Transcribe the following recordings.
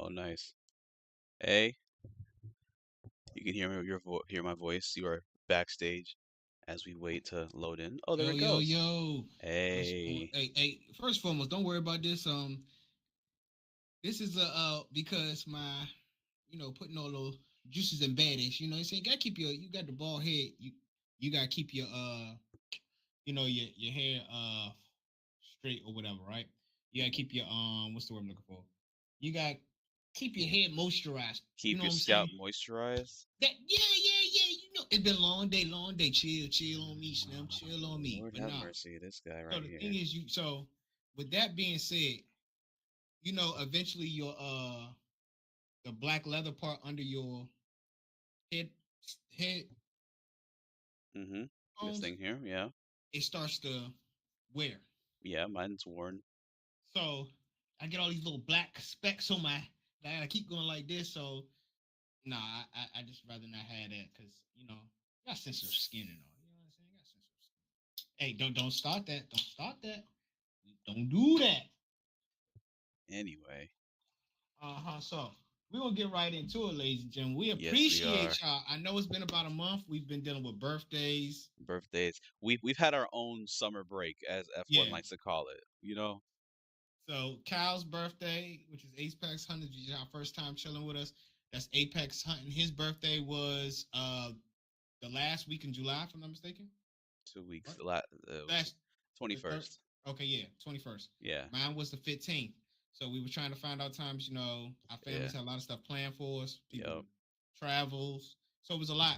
Oh, nice. Hey, you can hear my voice. You are backstage as we wait to load in. Oh, there Yo, it yo, goes. yo. What's going? Hey, Hey. First and foremost, don't worry about this. This is because my, putting all those juices and baddies. You know, what I'm saying, gotta keep you got the bald head. You gotta keep your your hair straight or whatever, right? You gotta keep your what's the word I'm looking for? You gotta keep your head moisturized. You keep know your what I'm saying? scalp moisturized. Yeah. You know, it's been a long day. Chill on me, Slim. Chill on me. Lord But have nah. mercy, this guy So right the thing here. is, with that being said, eventually your the black leather part under your head head Mm-hmm. This bones, thing here, yeah. it starts to wear. Yeah, mine's worn. So I get all these little black specks on my that I gotta keep going like this. So nah, I just rather not have that because you got sensitive skin and all. You know what I'm saying? You got sensitive skin. Hey, don't start that. Don't start that. Don't do that. Anyway, So we're gonna get right into it, ladies and gentlemen. We yes, we are. appreciate y'all. I know it's been about a month. We've been dealing with birthdays. Birthdays. We've had our own summer break, as F1 Yeah. likes to call it. You know, So Kyle's birthday, which is Apex Hunting, which is our first time chilling with us. That's Apex Hunting. His birthday was the last week in July, if I'm not mistaken. 2 weeks. Right? Was Last twenty the third. first. Okay, yeah, 21st. Yeah, Mine was the 15th. So we were trying to find out times. Our yeah, families had a lot of stuff planned for us. yep. People travels, so it was a lot.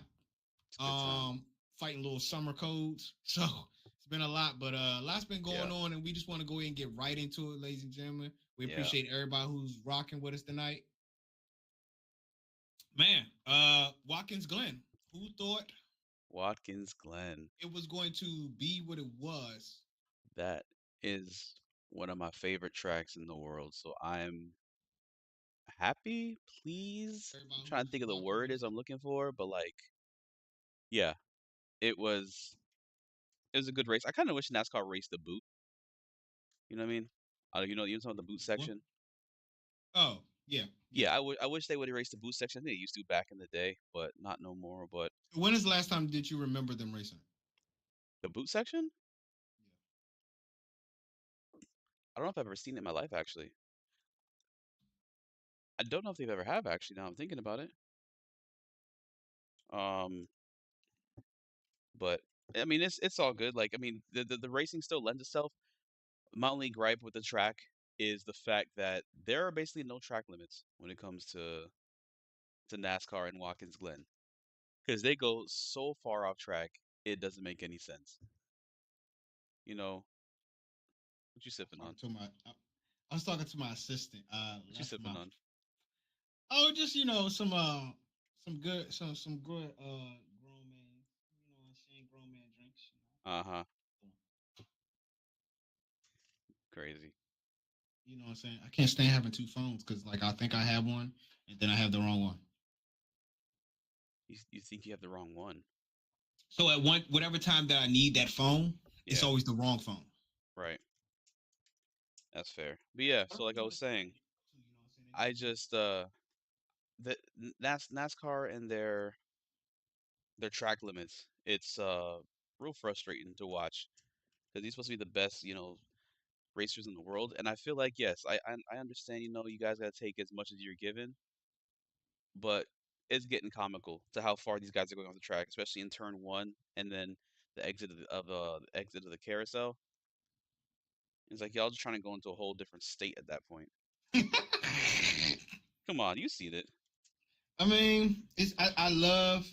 It's a good time. Fighting little summer codes. So it's been a lot, but a lot's been going Yeah, on, and we just want to go ahead and get right into it, ladies and gentlemen. We yeah. appreciate everybody who's rocking with us tonight. Man, Watkins Glen. Who thought Watkins Glen. it was going to be what it was? That is one of my favorite tracks in the world. So I'm happy, please. I'm Everybody trying to who's think of the rocking word with is us. I'm looking for, but like, yeah, it was it was a good race. I kind of wish NASCAR raced the boot. You know what I mean? You know some of the boot What? section. Oh, yeah. Yeah, I wish they would erase the boot section. I think they used to back in the day, but not no more. But When is the last time did you remember them racing? the boot section, Yeah. I don't know if I've ever seen it in my life. Actually, I don't know if they've ever have. Actually, now I'm thinking about it. Um, but I mean, it's all good. Like, I mean, the racing still lends itself. My only gripe with the track is the fact that there are basically no track limits when it comes to NASCAR and Watkins Glen because they go so far off track, it doesn't make any sense. You know, what you I was sipping talking on? to I was talking to my assistant. What you Left sipping my on? just some good grown man, what I'm saying, grown man drinks. Uh-huh. Crazy. You know what I'm saying? I can't stand having two phones because like I think I have one and then I have the wrong one. You think you have the wrong one? So at whatever time that I need that phone, it's Yeah, always the wrong phone. right. That's fair. But yeah, I so don't like really I know was what channel saying, you go to. You know what I'm saying? They I just be just the NASCAR and their track limits. It's real frustrating to watch because he's supposed to be the best, racers in the world. And I feel like yes, I understand. You guys got to take as much as you're given, but it's getting comical to how far these guys are going off the track, especially in turn one and then the exit of the carousel. It's like y'all just trying to go into a whole different state at that point. Come on, you seen it. I mean, I love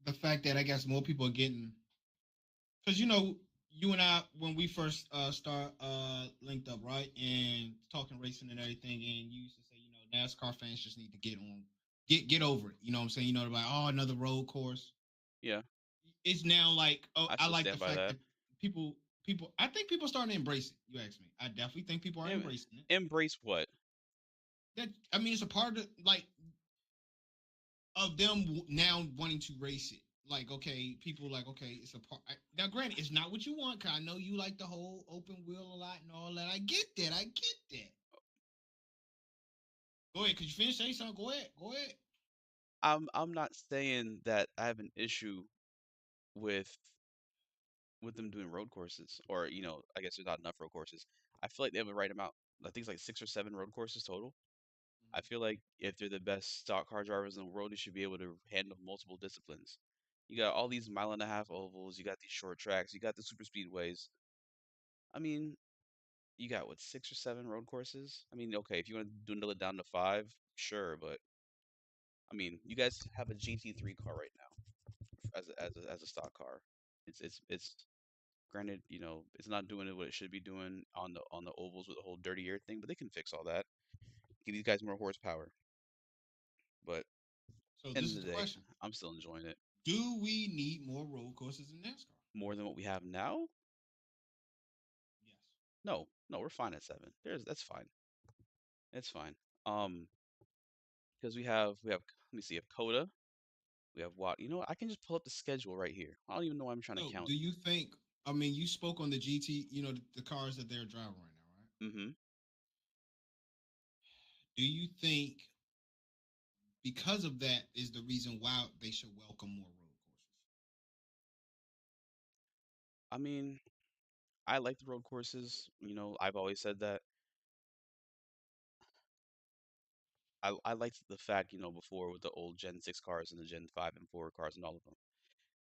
the fact that I guess more people are getting because you and I when we first start linked up, right, and talking racing and everything, and you used to say NASCAR fans just need to get over it. You know what I'm saying? They're like, oh, another road course. Yeah, It's now like, oh, I I still like the stand by fact that. that people I think people are starting to embrace it. You ask me, I definitely think people are Em- embracing it. Embrace what? That I mean, it's a part of like of them now wanting to race it. Like, okay, people like, okay, it's a part. Now, granted, it's not what you want. Cause I know you like the whole open wheel a lot and all that. I get that. I get that. Go ahead. Could you finish saying something? Go ahead. Go ahead. I'm not saying that I have an issue with them doing road courses, or I guess there's not enough road courses. I feel like they have the right amount. I think it's like 6 or 7 road courses total. I feel like if they're the best stock car drivers in the world, they should be able to handle multiple disciplines. You got all these mile-and-a-half ovals, you got these short tracks, you got the super speedways. I mean, you got what, 6 or 7 road courses? I mean, okay, if you want to dwindle it down to 5, sure, but I mean, you guys have a GT3 car right now as a stock car. It's granted, it's not doing it what it should be doing on the ovals with the whole dirty air thing, but they can fix all that. Give these guys more horsepower. But So end this of is the the day, question: I'm still enjoying it do we need more road courses in NASCAR? more than what we have now. Yes. No, no, we're fine at 7. That's fine. It's fine. Um, because we have let me see, we have Coda, we have Watt. You know what? I can just pull up the schedule right here. I don't even know why I'm trying to So, count. do you think? I mean, you spoke on the GT. The cars that they're driving right now, right? Hmm. Do you think because of that is the reason why they should welcome more road courses? I mean, I like the road courses. I've always said that. I liked the fact, before with the old Gen 6 cars and the Gen 5 and 4 cars and all of them,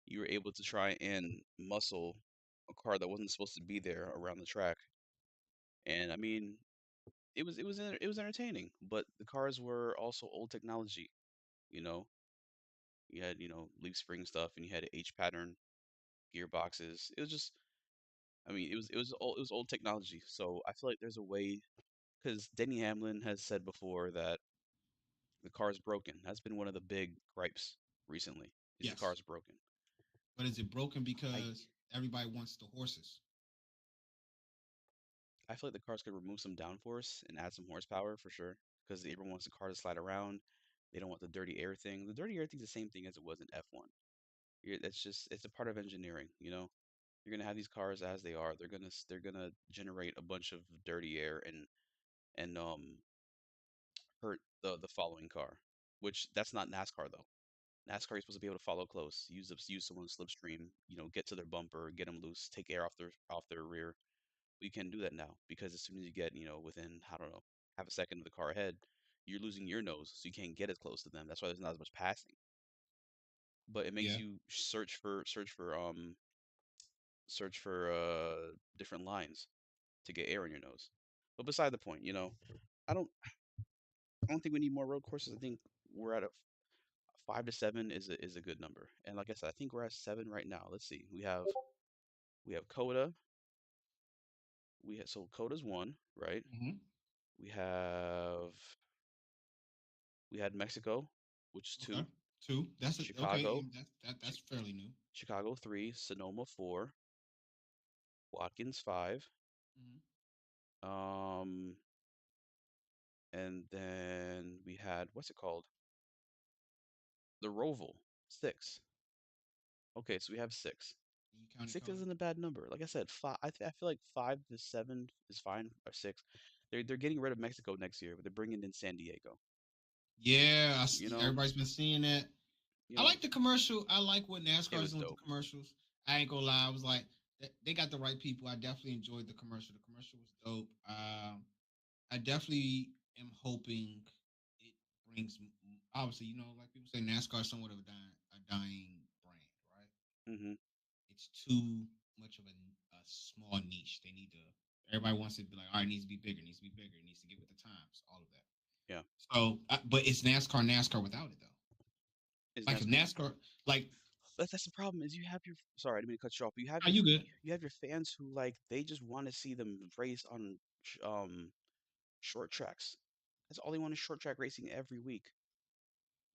you were able to try and muscle a car that wasn't supposed to be there around the track. And I mean, it was entertaining, but the cars were also old technology. You know, you had leaf spring stuff, and you had H pattern gearboxes. It was just, I mean, it was old technology. So I feel like there's a way, because Denny Hamlin has said before that the car is broken. That's been one of the big gripes recently. Is the car Yes, is broken. but is it broken I because everybody wants the horses? I feel like the cars could remove some downforce and add some horsepower for sure, because everyone wants the car to slide around. They don't want the dirty air thing. The dirty air thing's the same thing as it was in F1. That's just it's a part of engineering. You're gonna have these cars as they are. They're gonna generate a bunch of dirty air and hurt the following car, which that's not NASCAR though. NASCAR, you're supposed to be able to follow close, use someone's slipstream, get to their bumper, get them loose, take air off their rear. You can't do that now because as soon as you get within, I don't know, half a second of the car ahead, you're losing your nose, so you can't get as close to them. That's why there's not as much passing. But it makes Yeah, you search for different lines to get air in your nose. But beside the point, I don't I don't think we need more road courses. I think we're at a 5 to 7 is a good number. And like I said, I think we're at 7 right now. Let's see. We have Coda. So Coda's 1, right? hmm We have we had Mexico, which is okay. 2. Two. That's it. Okay, Chicago, that's Chi- fairly new. Chicago 3, Sonoma 4, Watkins 5. Hmm Um and then we had, what's it called? The Roval 6. Okay, so we have 6. You counted 6 Coda. isn't a bad number. Like I said, five. I feel like 5 to 7 is fine, or 6. They're getting rid of Mexico next year, but they're bringing in San Diego. Yeah, You know, everybody's been seeing that. you I know, like the commercial. I like what it NASCAR's was doing with the dope. commercials. I ain't gonna lie. I was like, they got the right people. I definitely enjoyed the commercial. The commercial was dope. I definitely am hoping it brings. Obviously, like people say, NASCAR is somewhat of a dying brand, right? Hmm. It's too much of a small niche. They need to. Everybody wants it to be like, all right, it needs to be bigger. It needs to be bigger. It needs to get with the times. All of that. Yeah, So, but it's NASCAR without it though. is Like if NASCAR. NASCAR, like, That's the problem. Is you have your sorry, I didn't mean to cut you off. But are you good? you have your fans who like they just want to see them race on short tracks. That's all they want is short track racing every week.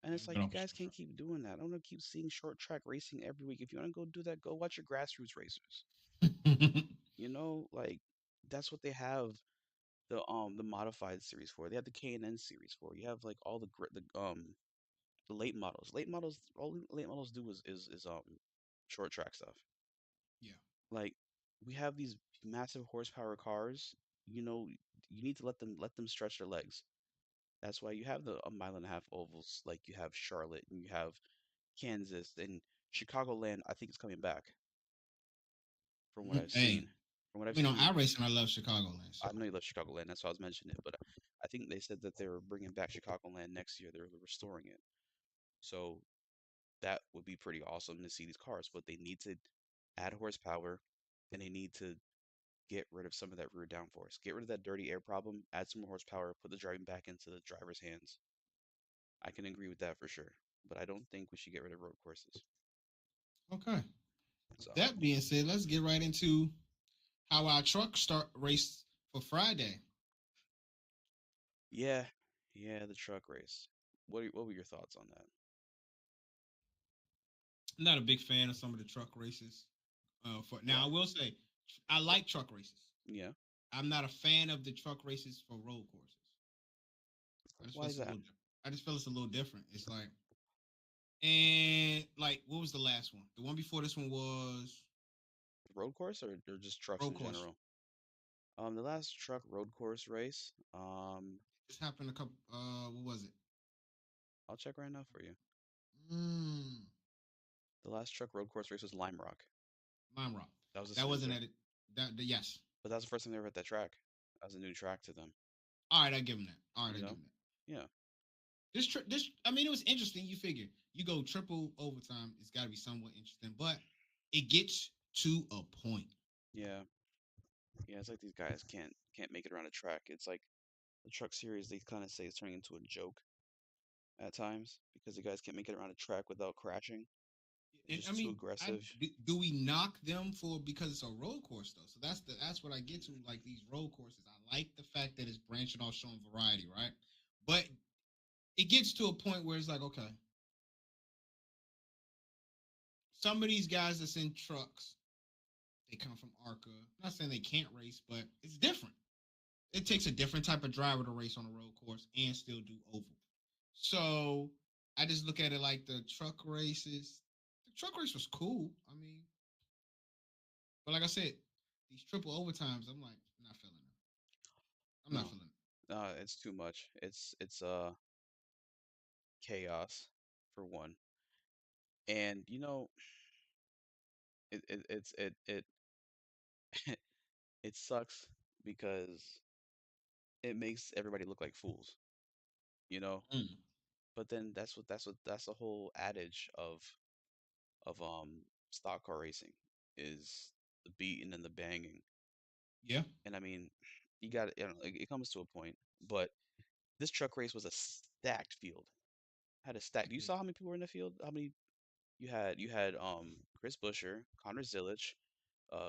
And Yeah, it's I'm good like you off a guys short can't track. keep doing that. I don't want to keep seeing short track racing every week. If you want to go do that, go watch your grassroots racers. Like that's what they have the modified series for. They have the K&N series for. You have like all the late models. Late models, all late models do is short track stuff. Yeah, Like we have these massive horsepower cars. You know, you need to let them stretch their legs. That's why you have the a mile and a half ovals, like you have Charlotte and you have Kansas and Chicagoland. I think it's coming back from what I've Hey, seen. From what I I've mean, on seen, iRacing, I love Chicagoland. I So know you love Chicagoland. That's why I was mentioning it, but I think they said that they were bringing back Chicagoland next year. They're restoring it, so that would be pretty awesome to see these cars. But they need to add horsepower, and they need to get rid of some of that rear downforce. Get rid of that dirty air problem. Add some more horsepower. Put the driving back into the driver's hands. I can agree with that for sure. But I don't think we should get rid of road courses. okay. With So that being said, let's get right into how our truck start race for Friday. yeah, yeah, the truck race. What were your thoughts on that? I'm not a big fan of some of the truck races. For now, I Why? will say I like truck races. Yeah. I'm not a fan of the truck races for road courses. I just feel Why is it's a that? little. I just feel it's a little different. It's like, and like, what was the last one? The one before this one was Road course or just trucks road in course. general? The last truck road course race. This happened a couple. What was it? I'll check right now for you. Mm, The last truck road course race was Lime Rock. Mine rock. That was the That same wasn't track. at it. Yes. But that was the first time they ever hit that track. That was a new track to them. All right, I give him that. All right, You I give know? him that. Yeah. This, I mean, it was interesting. You figure you go triple overtime, it's got to be somewhat interesting, but it gets to a point. Yeah. Yeah. It's like these guys can't make it around a track. It's like the truck series. They kind of say it's turning into a joke at times because the guys can't make it around a track without crashing. It's And I just too mean, aggressive. do we knock them for because it's a road course though? So that's what I get to like these road courses. I like the fact that it's branching off, showing variety, right? But it gets to a point where it's like, okay, some of these guys that's in trucks, they come from ARCA. I'm not saying they can't race, but it's different. It takes a different type of driver to race on a road course and still do oval. So I just look at it like the truck races. The truck race was cool. I mean, but like I said, these triple overtimes, I'm like not feeling them. I'm not No. feeling it. It's too much. It's chaos for one. And it it sucks because it makes everybody look like fools, you know? Mm. But then that's the whole adage of stock car racing is the beating and the banging. Yeah. And I mean, you got it comes to a point, but this truck race was a stacked field. Had a stack. You saw how many people were in the field? How many you had Chris Buescher, Connor Zilich,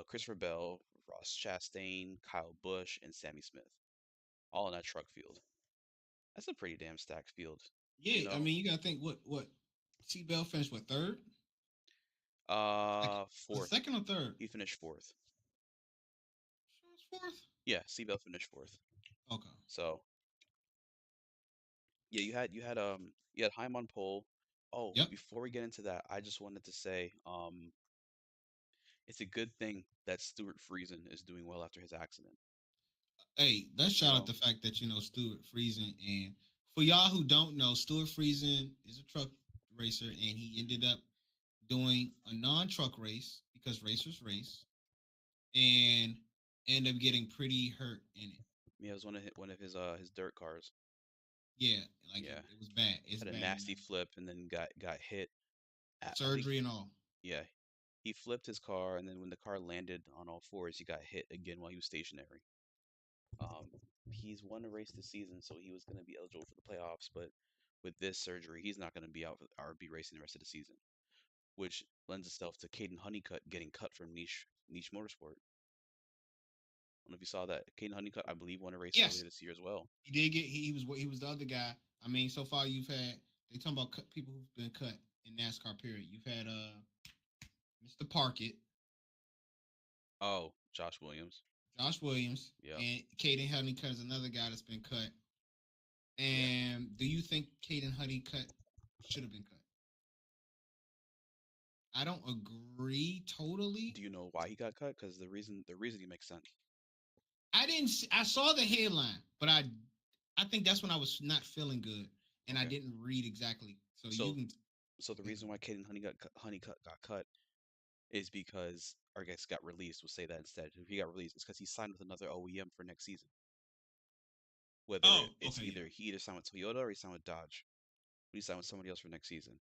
Christopher Bell, Ross Chastain, Kyle Busch, and Sammy Smith, all in that truck field. That's a pretty damn stacked field, you Yeah. I know. mean, you gotta think what Seatbelt finished what third? Second. Was it Fourth. second or third? He finished fourth. Sure, it's fourth. Yeah, Seabell finished fourth. Okay. So yeah, you had Heim on pole. Oh, Yep. before we get into that, I just wanted to say it's a good thing that Stuart Friesen is doing well after his accident. Hey, let's You shout out know, the fact that Stuart Friesen, and for y'all who don't know, Stuart Friesen is a truck racer, and he ended up doing a non-truck race because racers race, and ended up getting pretty hurt in it. yeah, it was one of his dirt cars. Yeah, like Yeah, it was bad. It's had a bad, nasty man. flip and then got hit. I think Surgery and all. yeah, he flipped his car and then when the car landed on all fours, he got hit again while he was stationary. Um, he's won a race this season, so he was going to be eligible for the playoffs, but with this surgery, he's not going to be out or be racing the rest of the season, which lends itself to Caden Honeycutt getting cut from Niche Motorsport. I don't know if you saw that. Caden Honeycutt, I believe, won a race earlier Yes, this year as well. he did get. He was the other guy. I mean, so far you've had they talking about people who've been cut in NASCAR. Period. You've had Mr. Parkett, Oh, Josh Williams. Josh Williams, Yeah, and Caden Honeycutt is another guy that's been cut. yeah. And do you think Caden Honeycutt should have been cut? I don't agree Do totally. you know why he got cut? Because the reasoning makes sense. I didn't. I saw the headline, but I I think that's when I was not feeling good, and I Okay. didn't read exactly. So you So can so the yeah. reason why Caden Honeycutt got cut is because, or I guess got released. We'll say that instead. If he got released, it's because he signed with another OEM for next season. Whether Oh, it's okay, yeah. either he either signed with Toyota or he signed with Dodge. But he signed with somebody else for next season.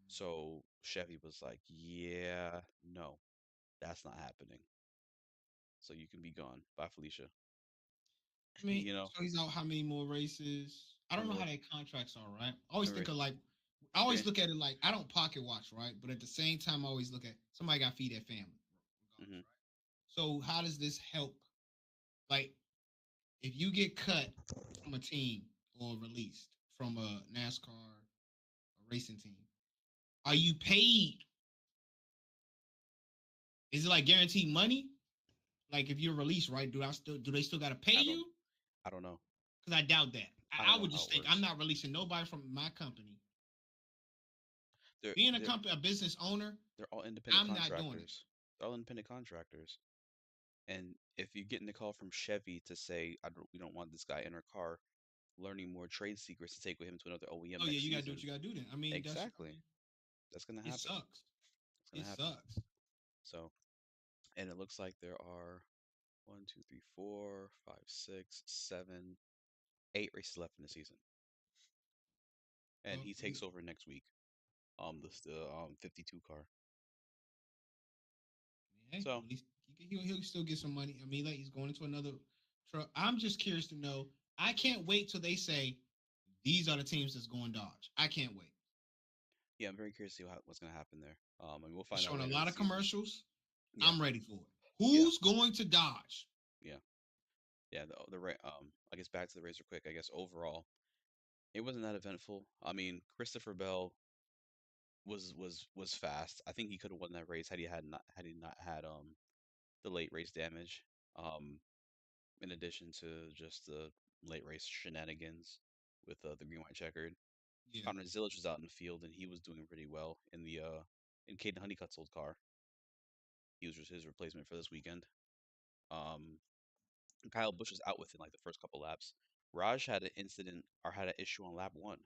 So Chevy was like, "Yeah, no, that's not happening. So you can be gone. Bye, Felicia." I mean, You know, so he's out how many more races? I don't know how remember, their contracts are, right? I always think remember, of like, I always they, look at it like I don't pocket watch, right? But at the same time, I always look at somebody got to feed their family, regardless, hmm right? So how does this help? Like, if you get cut from a team or released from a NASCAR a racing team, are you paid? Is it like guaranteed money? Like if you're released, right? Do they still got to pay I don't, you? I don't know. Because I doubt that. I I don't know would how just it think I'm works. not releasing nobody from my company. They're Being a they're company, a business owner, they're all independent I'm not doing it. contractors. They're all independent contractors. And if you get in a call from Chevy to say, we don't want this guy in our car learning more trade secrets to take with him to another OEM Oh yeah, next you gotta do what season, you gotta do then. I mean, that's I exactly, mean, that's gonna it happen. sucks. It's gonna It happen. sucks. So, and it looks like there are one, two, three, four, five, six, seven, 8 races left in the season, and Well, he takes over next week. The 52 car. hey, So at least he'll still get some money. I mean, like he's going into another truck. I'm just curious to know. I can't wait till they say these are the teams that's going Dodge. I can't wait. yeah, I'm very curious to see what's gonna happen there. I mean, we'll They're find out showing a later lot this of season. commercials. Yeah, I'm ready for it. yeah, Who's going to Dodge? yeah, yeah. I guess back to the race real quick. I guess overall, it wasn't that eventful. I mean, Christopher Bell was fast. I think he could have won that race had he not had the late race damage. Um, in addition to just the late race shenanigans with the green white checkered. Yeah, Connor Zillage was out in the field and he was doing pretty well in Caden Honeycutt's old car. He was just his replacement for this weekend. Um, Kyle Busch was out within like the first couple laps. Raj had an incident or had an issue on lap one.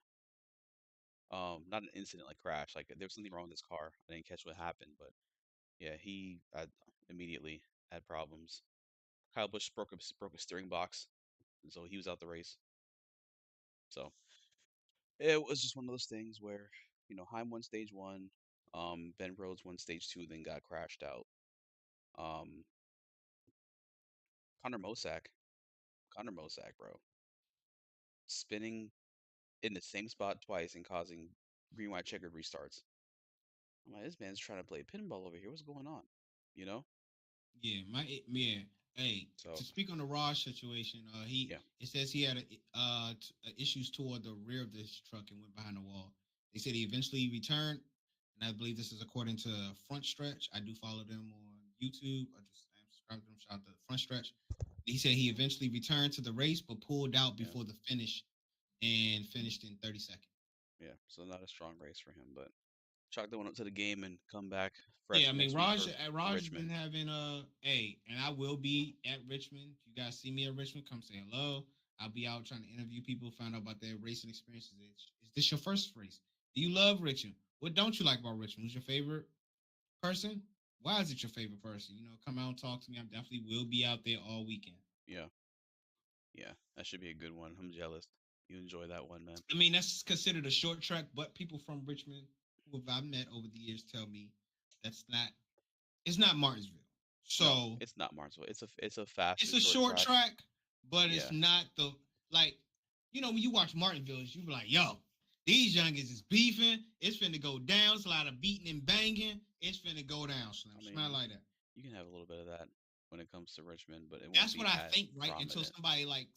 Not an incident like crash. Like there was something wrong with his car. I didn't catch what happened, but yeah, he immediately had problems. Kyle Busch broke a steering box, and so he was out the race. So it was just one of those things where Heim won stage one, Ben Rhodes won stage two, then got crashed out. Um, Connor Mosack, Connor Mosack, bro, spinning in the same spot twice and causing green white checkered restarts. I'm like, this man's trying to play pinball over here. What's going on? You know? yeah. Hey, to So speak on the Raj situation, yeah, it says he had issues toward the rear of this truck and went behind the wall. They said he eventually returned, and I believe this is according to Front Stretch. I do follow them on YouTube. I'm subscribed to them. Shout out to Front Stretch. He said he eventually returned to the race, but pulled out yeah, before the finish and finished in 30 seconds. yeah. So not a strong race for him, but chalk that one up to the game and come back Yeah, fresh I mean next week for Raj has been Richmond. having and I will be at Richmond. If you guys see me at Richmond, come say hello. I'll be out trying to interview people, find out about their racing experiences. Is this your first race? Do you love Richmond? What don't you like about Richmond? Who's your favorite person? Why is it your favorite person? Come out and talk to me. I definitely will be out there all weekend. Yeah, yeah. That should be a good one. I'm jealous. You enjoy that one, man. I mean, that's considered a short track, but people from Richmond who have I met over the years tell me that's not it's not Martinsville. No, So it's not Martinsville. It's a it's faster a short short track. track, but it's Yeah, not the like when you watch Martinville, you be like, yo, these youngins is beefing. It's finna go down. It's a lot of beating and banging. It's finna go down, I Slim. Smell mean, like that. you can have a little bit of that when it comes to Richmond, but it won't That's what be I as think, right? Until prominent. somebody like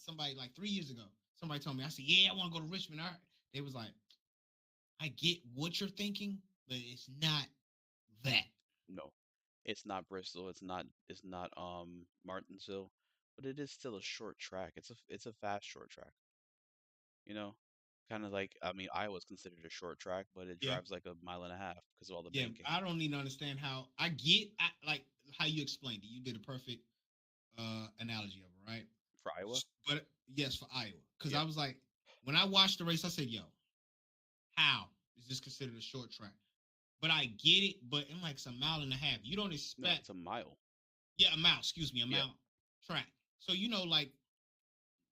3 years ago, somebody told me, I said, yeah, I want to go to Richmond. They was like, I get what you're thinking, but it's not that. No, it's not Bristol. It's not Martinsville, but it is still a short track. It's a fast short track. You know, kind of like I mean Iowa's considered a short track, but it Yeah. drives like a mile and a half because of all the Yeah, banking I don't even understand how I get like how you explained it. You did a perfect analogy of it, right? for Iowa. But yes, for Iowa, because I Yeah. was like, when I watched the race, I said, "Yo, how is this considered a short track?" But I get it. But in like it's a mile and a half. You don't No, expect, it's a mile. yeah, a mile. Excuse me, a Yeah. mile track. So like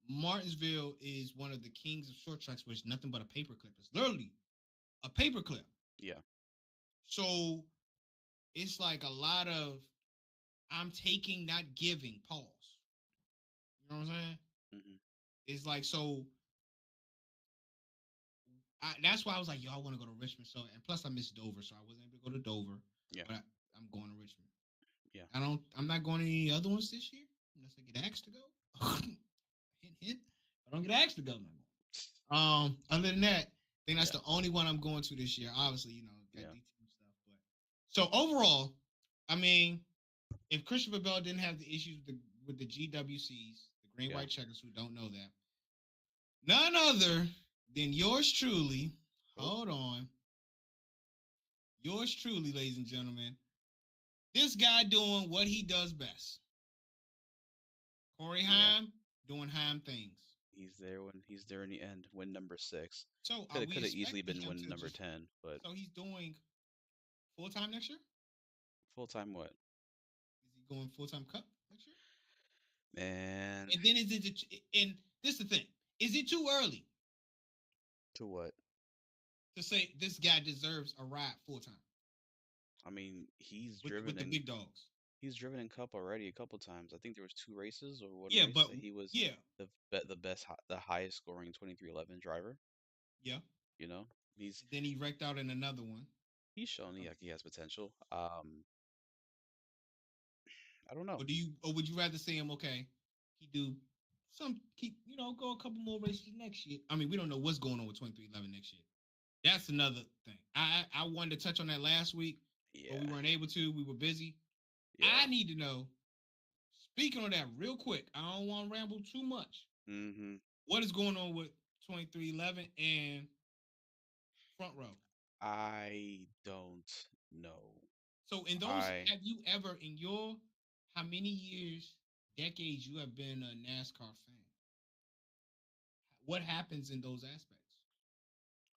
Martinsville is one of the kings of short tracks, where it's nothing but a paperclip. It's literally a paperclip. Yeah. So it's like a lot of I'm taking, not giving. Pause. You know what I'm saying? Hmm. It's like so. That's why I was like, yo, I want to go to Richmond. So, and plus I miss Dover, so I wasn't able to go to Dover. Yeah. But I'm going to Richmond. Yeah. I'm not going to any other ones this year unless I get asked to go. Hint, hint. If I don't get asked to go, I'm not going. Other than that, I think that's Yeah. the only one I'm going to this year. Obviously, got Yeah. DTM stuff, but so overall, I mean, if Christopher Bell didn't have the issues with the GWCs, the green Yeah. white checkers who don't know that, none other than yours truly. Oh. Hold on, yours truly, ladies and gentlemen. This guy doing what he does best. Corey Yeah. Haim doing Haim things. He's there in the end. Win number 6. So are Could we have easily expecting been him win to number just? 10, but So he's doing full time next year? full time what? Is he going full time cup next year? Man, And then is it? And this is the thing: is it too early to what? to say this guy deserves a ride full time I mean, with the big dogs? he's driven in Cup already a couple times. I think there was 2 races or one Yeah, race but that he was yeah, the best the highest scoring 2311 driver. yeah. You know, he's And then he wrecked out in another one. he's shown he has potential. I don't know. Or would you rather see him? Okay, he do keep go a couple more races next year. I mean, we don't know what's going on with 2311 next year. That's another thing. I wanted to touch on that last week, but we Yeah, weren't able to. We were busy. I yeah. need to know. Speaking on that, real quick, I don't want to ramble too much. Mm-hmm. What is going on with 2311 and front row? I don't know. So, in those, I have you ever, in your how many years, decades you have been a NASCAR fan? What happens in those aspects?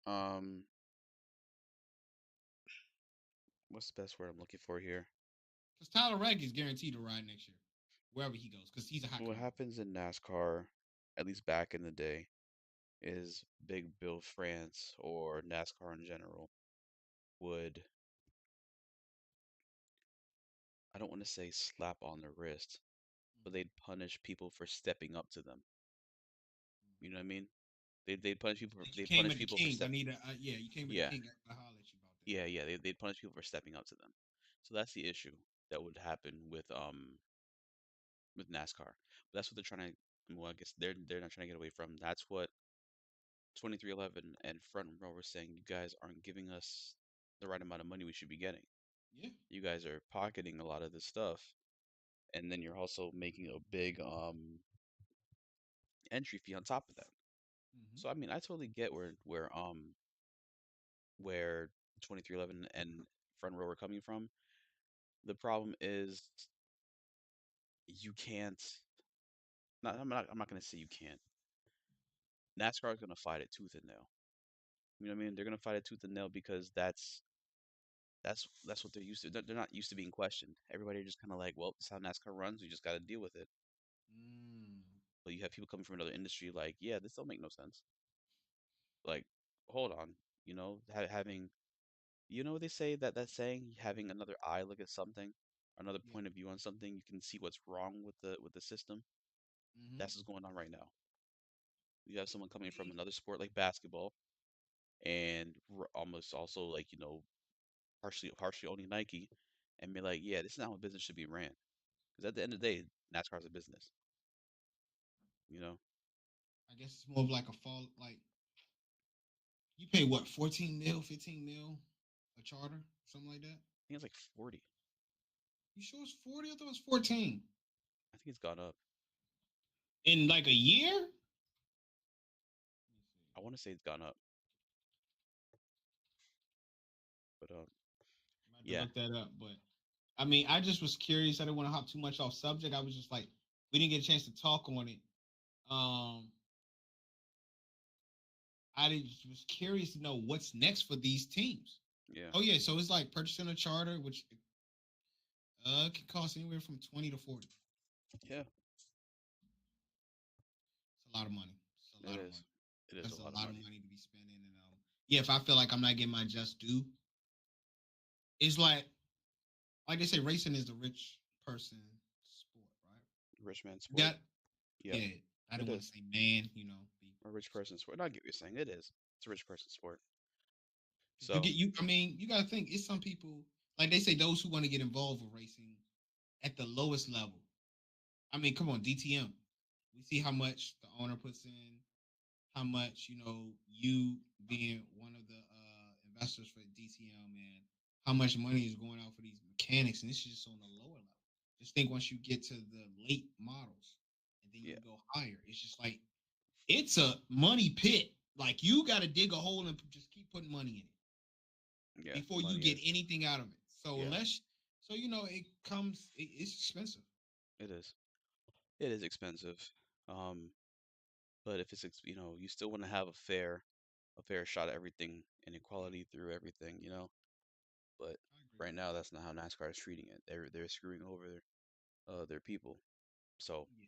um, what's the best word I'm looking for here? Because Tyler Reddick is guaranteed to ride next year, wherever he goes, because he's a hot What commodity. happens in NASCAR, at least back in the day, is Big Bill France or NASCAR in general would, I don't want to say slap on the wrist, but Mhm. they'd punish people for stepping up to them. You know what I mean? They'd punish people for Like you they'd came punish at the people for king. I step. need a yeah. You came at the Yeah, king. I holler at you about that. yeah. They'd punish people for stepping up to them. So that's the issue that would happen with NASCAR. But that's what they're trying to. Well, I guess they're not trying to get away from. That's what 2311 and Front Row were saying. You guys aren't giving us the right amount of money we should be getting. Yeah. You guys are pocketing a lot of this stuff, and then you're also making a big entry fee on top of that. Mm-hmm. So I mean, I totally get where 2311 and Front Row are coming from. The problem is you can't. Not, I'm not going to say you can't. NASCAR is going to fight it tooth and nail. You know what I mean? They're going to fight it tooth and nail because that's what they're used to. They're not used to being questioned. Everybody just kind of like, well, this is how NASCAR runs. We just got to deal with it. Mm. But you have people coming from another industry like, yeah, this don't make no sense. Like, hold on, having, what they say, that saying, having another eye look at something, another Yeah. point of view on something, you can see what's wrong with the system. Mm-hmm. That's what's going on right now. You have someone I coming from mean, another sport like basketball and almost also like partially owning Nike, and be like, yeah, this is not how a business should be ran. Because at the end of the day, NASCAR is a business. You know, I I guess it's more of like a fall. Like you pay what, 14 mil, 15 mil, a charter, something like that. think it's like 40. You sure it's 40? I thought it was 14 I think it's gone up. in like a year. Let me see. I want to say it's gone up, but I'm about to yeah, look that up, but I mean, I just was curious. I didn't want to hop too much off subject. I was just like, we didn't get a chance to talk on it. Um, was curious to know what's next for these teams. Yeah. Oh yeah, so it's like purchasing a charter, which can cost anywhere from 20 to 40. Yeah. It's a lot of money. It's a It lot of is. money. It is a That's a lot of lot of money. money to be spending. And yeah, if I feel like I'm not getting my just due, it's like they say, racing is the rich person sport, right? Rich man You sport. got Yep. yeah. I It didn't want to is. say man, be A rich person sport. No, I get what you're saying. It is. It's a rich person sport. because you So get you. I mean, you got to think it's some people like they say those who want to get involved with racing at the lowest level. I mean, come on, DTM. We see how much the owner puts in, how much you being one of the investors for DTM, and how much money is going out for these mechanics, and this is just on the lower level. Just think once you get to the late models, and then yeah, you go higher, it's just like it's a money pit. Like you got to dig a hole and just keep putting money in it yeah. before you Money get is. anything out of it. So Yeah, it comes. It's expensive. it is. It is expensive. Um, but if it's you still want to have a fair shot at everything and Yeah, equality through everything, But I agree. right now, that's not how NASCAR is treating it. They're screwing over their people. So Yeah,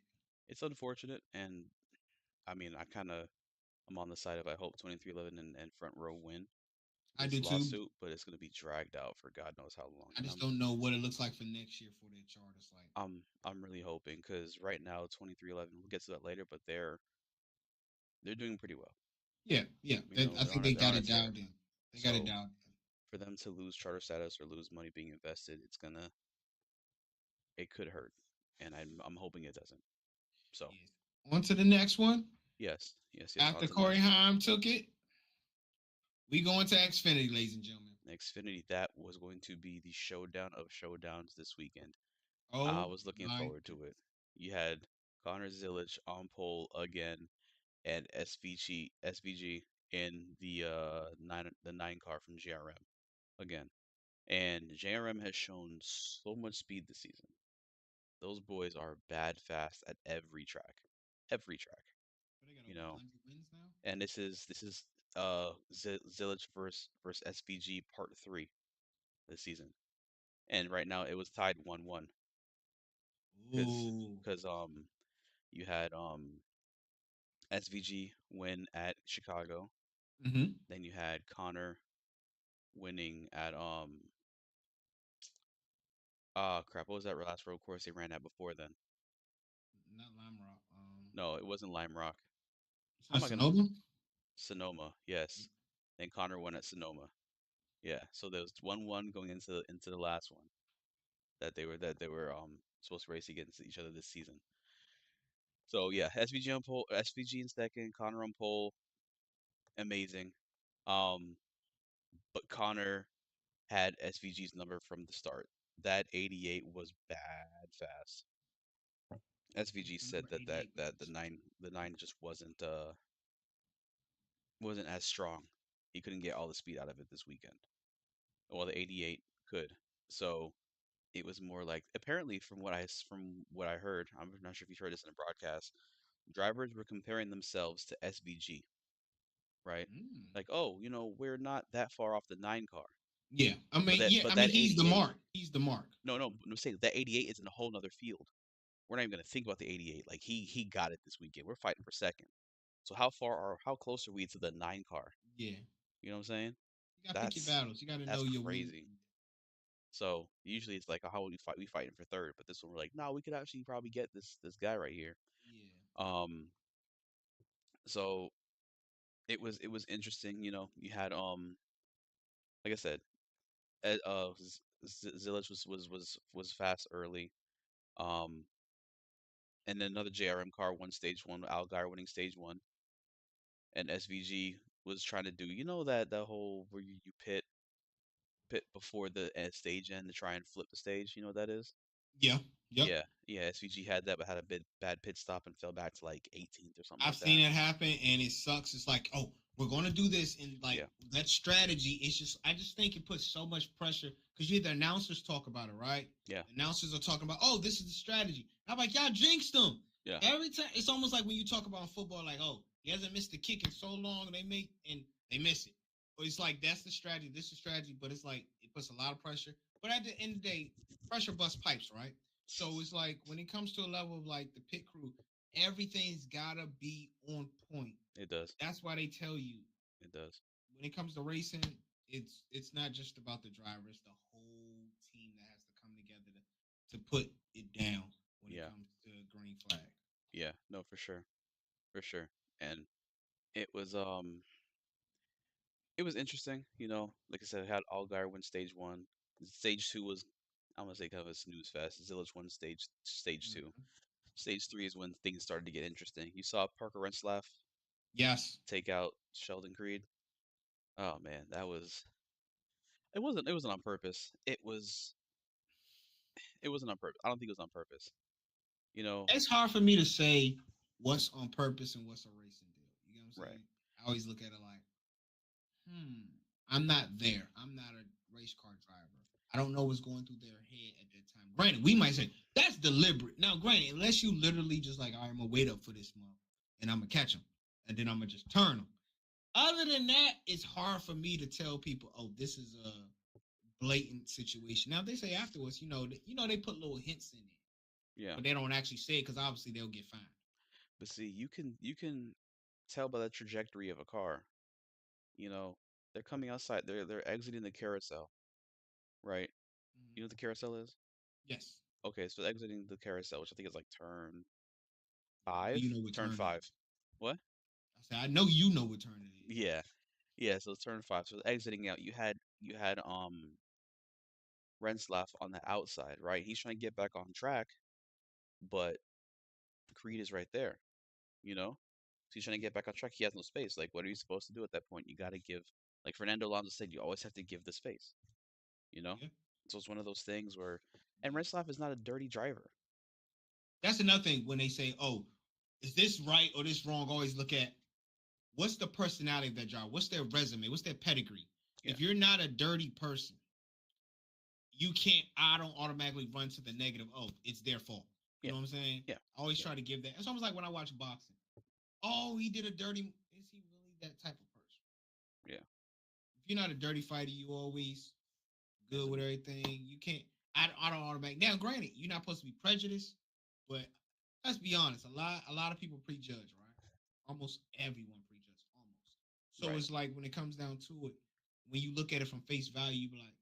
it's unfortunate, and I mean, I'm on the side of I hope 2311 and Front Row win I this do too. lawsuit, but it's going to be dragged out for God knows how long. I And just I'm don't know what it looks like for next year for their charters. Like, I'm really hoping because right now 2311, we'll get to that later, but they're doing pretty well. yeah, yeah. I They're think on a they they're got on a it tear. dialed in. They got it So dialed in. for them to lose charter status or lose money being invested, it could hurt, and I'm hoping it doesn't. So Yes. On to the next one. yes, yes, yes. On After to the Corey next one. Haim took it, we go into Xfinity, ladies and gentlemen. Xfinity, that was going to be the showdown of showdowns this weekend. I Oh was looking my forward to it. goodness. You had Connor Zilic on pole again, and SVG in the nine car from JRM again. And JRM has shown so much speed this season. Those boys are bad fast at every track, But they got you over know. 100 wins now. And this is Zilic versus SVG Part 3 this season. And right now it was tied 1-1 because Ooh. because you had SVG win at Chicago, Mm-hmm. then you had Connor winning at crap, what was that last road course they ran at before then? Not Lime Rock. No, it wasn't Lime Rock. It's How not am I gonna Sonoma. Sonoma, yes. Then Connor won at Sonoma. Yeah, so there was 1-1 going into the last one that they were supposed to race against each other this season. So yeah, SVG on pole, SVG in second, Connor on pole, amazing. Um, but Connor had SVG's number from the start. That 88 was bad fast. SVG What's the said number that that 88 that the means? nine just wasn't as strong. He couldn't get all the speed out of it this weekend. Well, the 88 could. So it was more like apparently from what I heard. I'm not sure if you heard this in a broadcast. Drivers were comparing themselves to SVG, right? Mm. Like, oh, we're not that far off the nine car. Yeah. I But mean, that yeah. but I mean, that he's the 88, mark. He's the mark. no, no, no, say that 88 is in a whole nother field. We're not even gonna think about the 88. Like he got it this weekend. We're fighting for second. So how close are we to the nine car? Yeah. You know what I'm saying? You got to pick your That's battles. You got to know that's your win. crazy. So usually it's like, oh, how would we fight? We fighting for third, but this one we're like, no, we could actually probably get this guy right here. Yeah. Um, so it was interesting. You had like I said, Zilic was fast early. Um, and then another JRM car won stage one, Algar winning stage one, and SVG was trying to do that whole where you pit before the stage end to try and flip the stage. You know what that is? Yeah. Yep. Yeah, yeah. SVG had that, but had a bad pit stop and fell back to like 18th or something I've like seen that. it happen, and it sucks. It's like, oh, we're going to do this, and like Yeah, that strategy. It's just, I just think it puts so much pressure because you hear the announcers talk about it, right? yeah, The announcers are talking about, oh, this is the strategy. I'm like, y'all jinxed them yeah, every time. It's almost like when you talk about football, like, oh, He hasn't missed a kick in so long, and they miss it. But it's like that's the strategy. This is the strategy, but it's like it puts a lot of pressure. But at the end of the day, pressure busts pipes, right? So it's like when it comes to a level of like the pit crew, everything's gotta be on point. It does. That's why they tell you It does. when it comes to racing, it's not just about the driver; it's the whole team that has to come together to put it down when it Yeah. comes to green flag. Yeah. No, for sure. For sure. And it was it was interesting, like I said, I had Allgaier win stage one. Stage two was, I'm gonna say, kind of a snooze fest. Zillage won stage two. Mhm. Stage three is when things started to get interesting. You saw Parker Renslaff Yes, take out Sheldon Creed. Oh man, it wasn't on purpose. It wasn't on purpose. I don't think it was on purpose. You know, it's hard for me to say what's on purpose and what's a racing deal. You know what I'm right. saying? I always look at it like, hmm, I'm not there. I'm not a race car driver. I don't know what's going through their head at that time. Granted, we might say that's deliberate. Now, granted, unless you literally just like, all right, I'm gonna wait up for this month and I'm gonna catch them and then I'm gonna just turn them. Other than that, it's hard for me to tell people, oh, this is a blatant situation. Now, if they say afterwards, they put little hints in it, Yeah. but they don't actually say it because obviously they'll get fined. But see, you can tell by the trajectory of a car. You know, they're coming outside. They're exiting the carousel, right? You know Mhm. what the carousel is? Yes, Okay, so exiting the carousel, which I think is like I know you know what turn turn it five. is. What? I said I know you know what turn it is. Yeah, yeah. So it's turn five. So exiting out, you had Renslav on the outside, right? He's trying to get back on track, but Creed is right there. You know, so he's trying to get back on track. He has no space. Like, what are you supposed to do at that point? You got to give, like Fernando Alonso said, you always have to give the space. You know, Yeah, so it's one of those things where, and yeah. Renslav is not a dirty driver. That's another thing when they say, "Oh, is this right or this wrong?" Always look at what's the personality of that driver, what's their resume, what's their pedigree. Yeah, If you're not a dirty person, you can't. I don't automatically run to the negative. Oh, it's their fault. You yeah, know what I'm saying? yeah, I always yeah, try to give that. It's almost like when I watch boxing. Oh, he did a dirty. Is he really that type of person? yeah. If you're not a dirty fighter, you always good with Isn't everything. You can't. I don't automatic. Now, granted, you're not supposed to be prejudiced, but let's be honest. A lot of people prejudge, right? Almost everyone prejudges, almost. So right. it's like when it comes down to it, when you look at it from face value, you be like,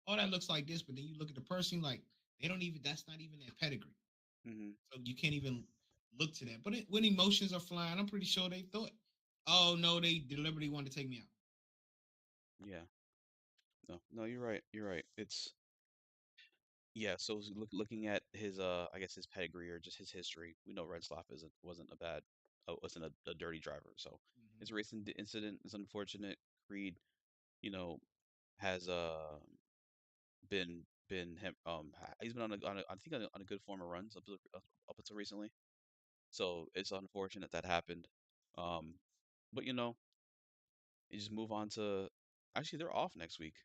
"Oh, that looks like this," but then you look at the person, like they don't even. That's not even their pedigree. Hmm. So you can't even look to that. But when emotions are flying, I'm pretty sure they thought, "Oh no, they deliberately wanted to take me out." Yeah. No, no, you're right. You're right. It's Yeah. So looking at his, I guess his pedigree or just his history, we know Redsloff wasn't a dirty driver. So Mm-hmm. his racing incident is unfortunate. Creed, you know, has been him he's been on a I think on a good form of runs up until recently. So it's unfortunate that happened. Um, but you just move on to, actually they're off next week,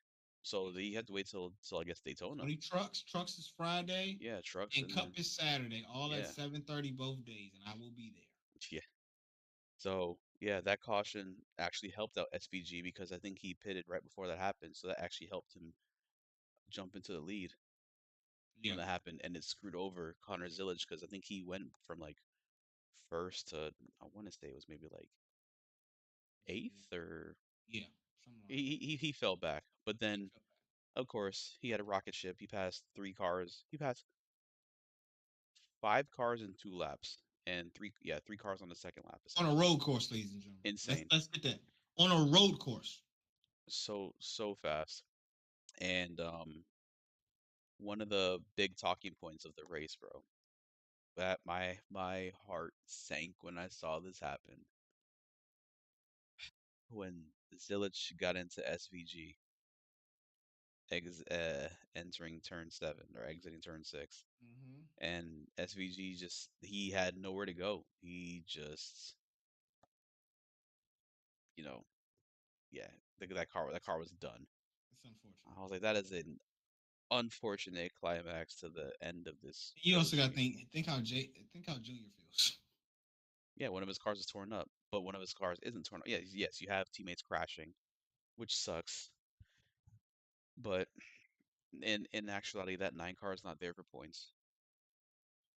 so Yes. you have to wait till I guess Daytona. Only trucks. Trucks is Friday, Yeah, trucks and and Cup then is Saturday. All at yeah, 7:30 both days, and I will be there. yeah. So yeah, that caution actually helped out SVG because I think he pitted right before that happened, so that actually helped him jump into the lead when Yeah. that happened, and it screwed over Connor Zillage because I think he went from like first to, I want to say it was maybe like eighth, or Yeah. Something like he fell back, but that. He then felt bad. of course he had a rocket ship. He passed three cars. He passed five cars in 2 laps, and three cars on the second lap On a essentially. road course, ladies and gentlemen. Let's Insane. let's get that on a road course. So fast. And one of the big talking points of the race, bro. That my heart sank when I saw this happen. When Zilic got into SVG, entering turn 7 or exiting turn 6, Mm-hmm. and SVG just, he had nowhere to go. He just, you know, yeah, that car was done. It's unfortunate. I was like, that is an unfortunate climax to the end of this You also got to trilogy. think how Junior feels. Yeah, one of his cars is torn up, but one of his cars isn't torn up. Yeah, yes, you have teammates crashing, which sucks. But in actuality, that 9 car is not there for points.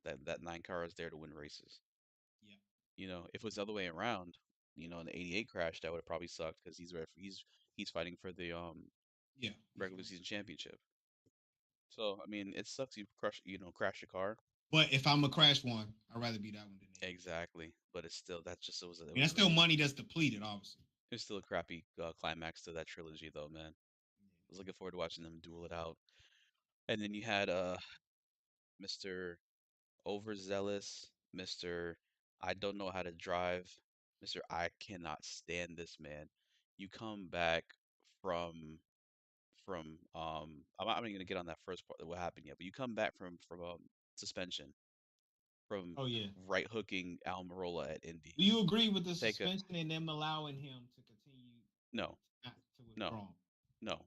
That 9 car is there to win races. Yeah, If it was the other way around, in the '88 crash, that would have probably sucked because he's fighting for the yeah. He's regular going. season championship. So I mean, it sucks you crash your car. But if I'm a crash one, I'd rather be that one than the 88. Exactly, but it's still that's just it I mean, was that's a still really money that's depleted, obviously. it was still a crappy climax to that trilogy though, man. I was looking forward to watching them duel it out. And then you had Mr. Overzealous, Mr. I don't know how to drive, Mr. I cannot stand this man. You come back from I'm not even gonna get on that first part of what happened yet, but you come back from suspension from Oh yeah. right hooking Almirola at Indy. Do you agree with the Take a suspension and them allowing him to continue no, not to no, withdraw? no.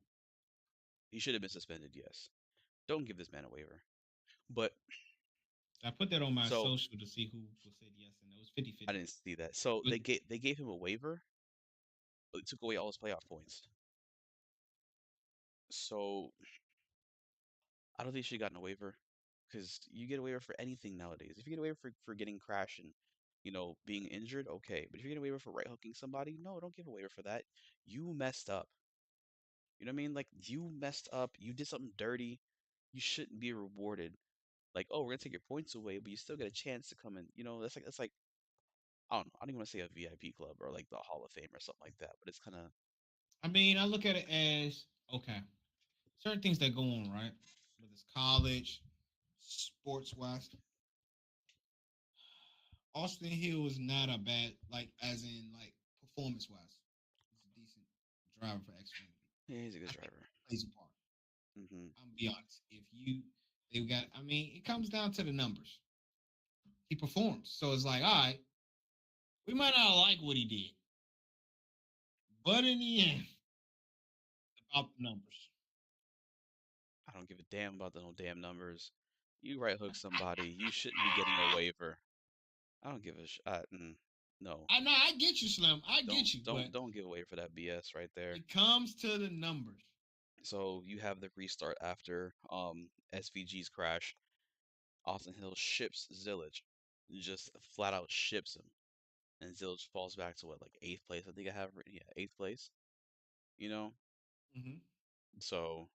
He should have been suspended, yes. Don't give this man a waiver. But I put that on my so social to see who said yes, and it was 50 I 50. didn't see that. So they gave him a waiver, but it took away all his playoff points. So I don't think she got a waiver because you get a waiver for anything nowadays. If you get a waiver for getting crashed and being injured, okay. But if you get a waiver for right hooking somebody, no, don't give a waiver for that. You messed up. You know what I mean? Like you messed up. You did something dirty. You shouldn't be rewarded. Like, oh, we're gonna take your points away, but you still get a chance to come in. That's like I don't know. I don't even want to say a VIP club or like the Hall of Fame or something like that. But it's kind of I mean, I look at it as okay, certain things that go on, right? Whether it's college, sports wise, Austin Hill is not a bad, like, as in, like, performance wise. He's a decent driver for Xfinity. yeah, he's a good I think driver. that plays a part. Hmm. I'm gonna be honest. If you, they've got, I mean, it comes down to the numbers. He performs. So it's like, all right, we might not like what he did, but in the end, it's about the numbers. I don't give a damn about the no damn numbers. You right hook somebody, you shouldn't be getting a waiver. I don't give a no. I know, I get you, Slim. I Don't get you, don't but don't give away for that BS right there. it comes to the numbers. So you have the restart after SVG's crash. Austin Hill ships Zillage, just flat out ships him, and Zillage falls back to what, like eighth place? I think I have written, yeah, eighth place. You know, Mm-hmm. so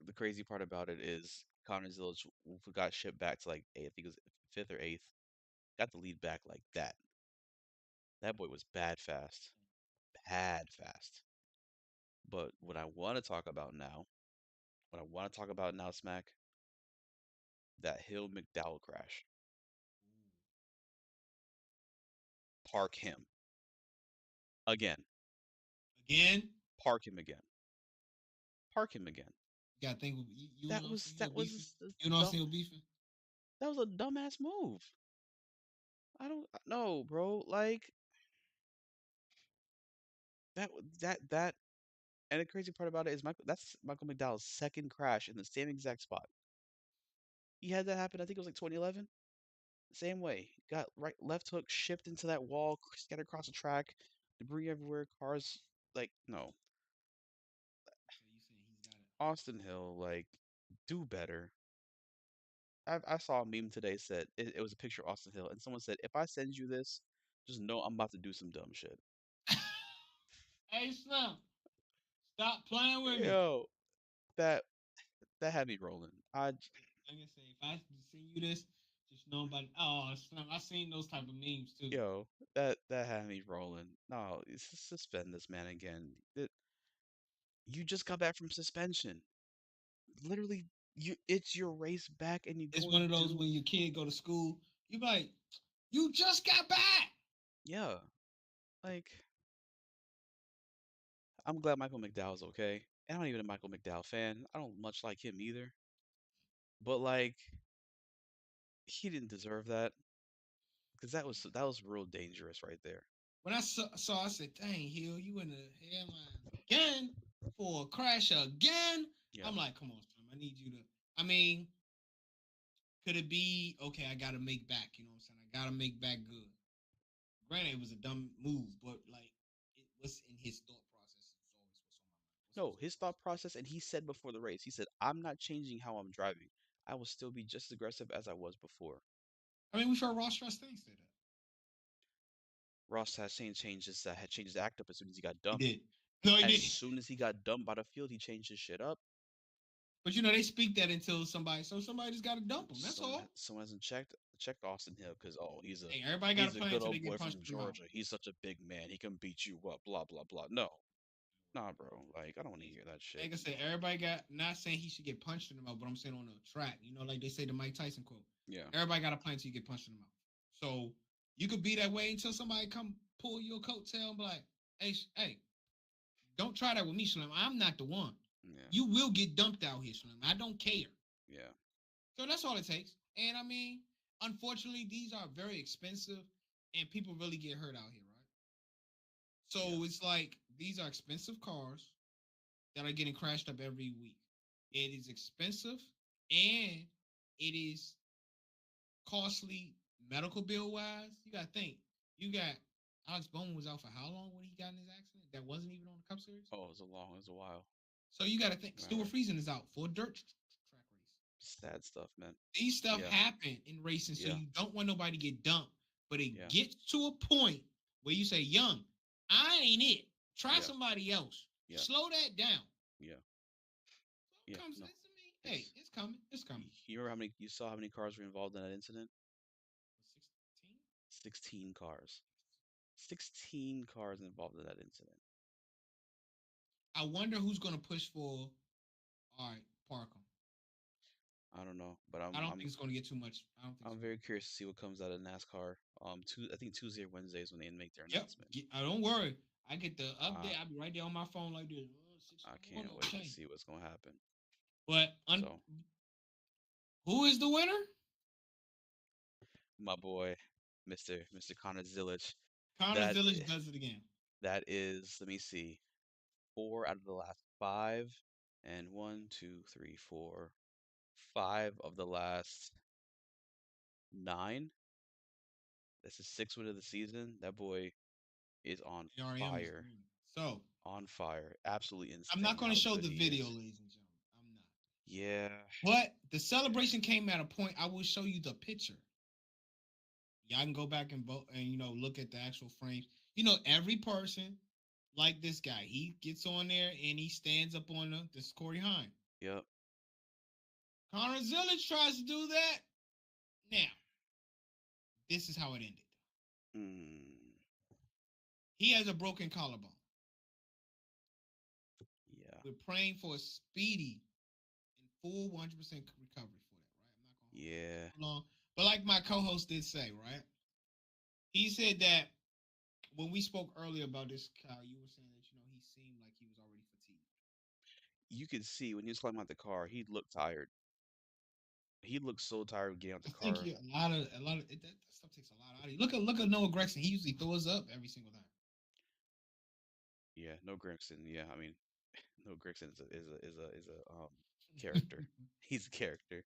the crazy part about it is Connor Zillage got shipped back to like I think it was fifth or eighth. Got the lead back like that. That boy was bad fast, bad fast. But what I want to talk about now, Smack, that Hill McDowell crash. Park him again. Again, Park him again. Park him again. you gotta think you and That Austin was Hill that beefing. was a You and dumb. Austin Hill beefing. That was a dumbass move. I don't know, bro. Like that that and the crazy part about it is that's Michael McDowell's second crash in the same exact spot. He had that happen. I think it was like 2011. Same way. Got right left hook shipped into that wall, scattered across the track, debris everywhere, cars like no. So you saying he's got it? Austin Hill, like, do better. I saw a meme today said it was a picture of Austin Hill, and someone said, if I send you this, just know I'm about to do some dumb shit. Hey Slim, stop playing with me. Yo, that that had me rolling. Like I say, if I send you this, just know about it. Oh, Slim, I seen those type of memes too. That had me rolling. No, suspend this man again. You just got back from suspension. Literally, it's your race back, and you It's go one of and those do. when your kid go to school, you be like, you just got back. Yeah, like I'm glad Michael McDowell's okay. And I'm not even a Michael McDowell fan. I don't much like him either. But like, he didn't deserve that because that was real dangerous right there. When I said, dang, Hill, you in the headlines again for a crash again. Yeah, I'm like, come on, Slim, I need you to. I mean, could it be okay? I got to make back. You know what I'm saying? I gotta make back good. Granted, it was a dumb move, but like, what's in his thought process is always what's on my mind. No, his thought process, and he said before the race, he said, "I'm not changing how I'm driving. I will still be just as aggressive as I was before." I mean, we've heard Ross Chastain say that. Ross Chastain had changed his act up as soon as he got He dumped. did. No, he As did. soon as he got dumped by the field, he changed his shit up. But they speak that until somebody, so somebody just got to dump him. That's all. Someone hasn't checked Austin Hill because Hey, everybody got to he's a play good until they old get boy punched from in the mouth. Georgia. He's such a big man. He can beat you up. Blah blah blah. No, nah, bro. Like I don't want to hear that shit. Like I said, everybody got, not saying he should get punched in the mouth, but I'm saying on the track, like they say the Mike Tyson quote. Yeah, Everybody got to play until you get punched in the mouth. So you could be that way until somebody come pull your coattail and be like, hey, don't try that with me, Slim. I'm not the one. yeah, You will get dumped out here, Slim. I don't care. yeah, So that's all it takes. And I mean, unfortunately, these are very expensive and people really get hurt out here, right? yeah. So it's like these are expensive cars that are getting crashed up every week. It is expensive and it is costly medical bill wise. You got to think. You got Alex Bowman was out for how long when he got in his accident? That wasn't even on the Cup Series. Oh, it was a while. So you got to think. Stuart Remember, Friesen is out for a dirt track race. sad stuff, man. These stuff Yeah, happen in racing, so yeah, you don't want nobody to get dumped. But it yeah, gets to a point where you say, "Young, I ain't it. Try yeah, somebody else. yeah, Slow that down." yeah, So it yeah. comes. No, It's me. Hey, it's. it's coming. It's coming. You remember you saw how many cars were involved in that incident? 16. 16 cars. 16 cars involved in that incident. I wonder who's going to push for. All right, park them. I don't know, but I don't think it's going to get too much. I don't think it's I'm going to very get. curious to see what comes out of NASCAR. I think Tuesday or Wednesday is when they make their Yep. announcement. Don't worry. I get the Uh, update. I'll be right there on my phone like this. I 6:01. can't wait to Okay. see what's going to happen. But So, who is the winner? my boy, Mr. Connor Zilic, Connor that Zillage does it again. that is, let me see, four out of the last five, and one, two, three, four, five of the last nine. That's his sixth win of the season. That boy is on ARM is fire, doing it. So on fire. Absolutely I'm not insane going to how show good the he video, is. ladies and gentlemen. I'm not. Yeah, But the celebration came at a point. I will show you the picture. Y'all can go back and vote and look at the actual frames. Every person like this guy, he gets on there and he stands up on this is Corey Hine. yep. Connor Zillage tries to do that. Now, this is how it ended. Mm, He has a broken collarbone. yeah, We're praying for a speedy and full 100% recovery for that, right? I'm not going to hold you yeah. too long. But like my co-host did say, right? He said that when we spoke earlier about this, Kyle, you were saying that he seemed like he was already fatigued. You could see when he was climbing out the car, he looked tired. He looked so tired of getting out the I think car. that stuff takes a lot out of you. Look at Noah Gregson. He usually throws up every single time. Yeah, no Gregson. Yeah, I mean, no Gregson is a character. He's a character.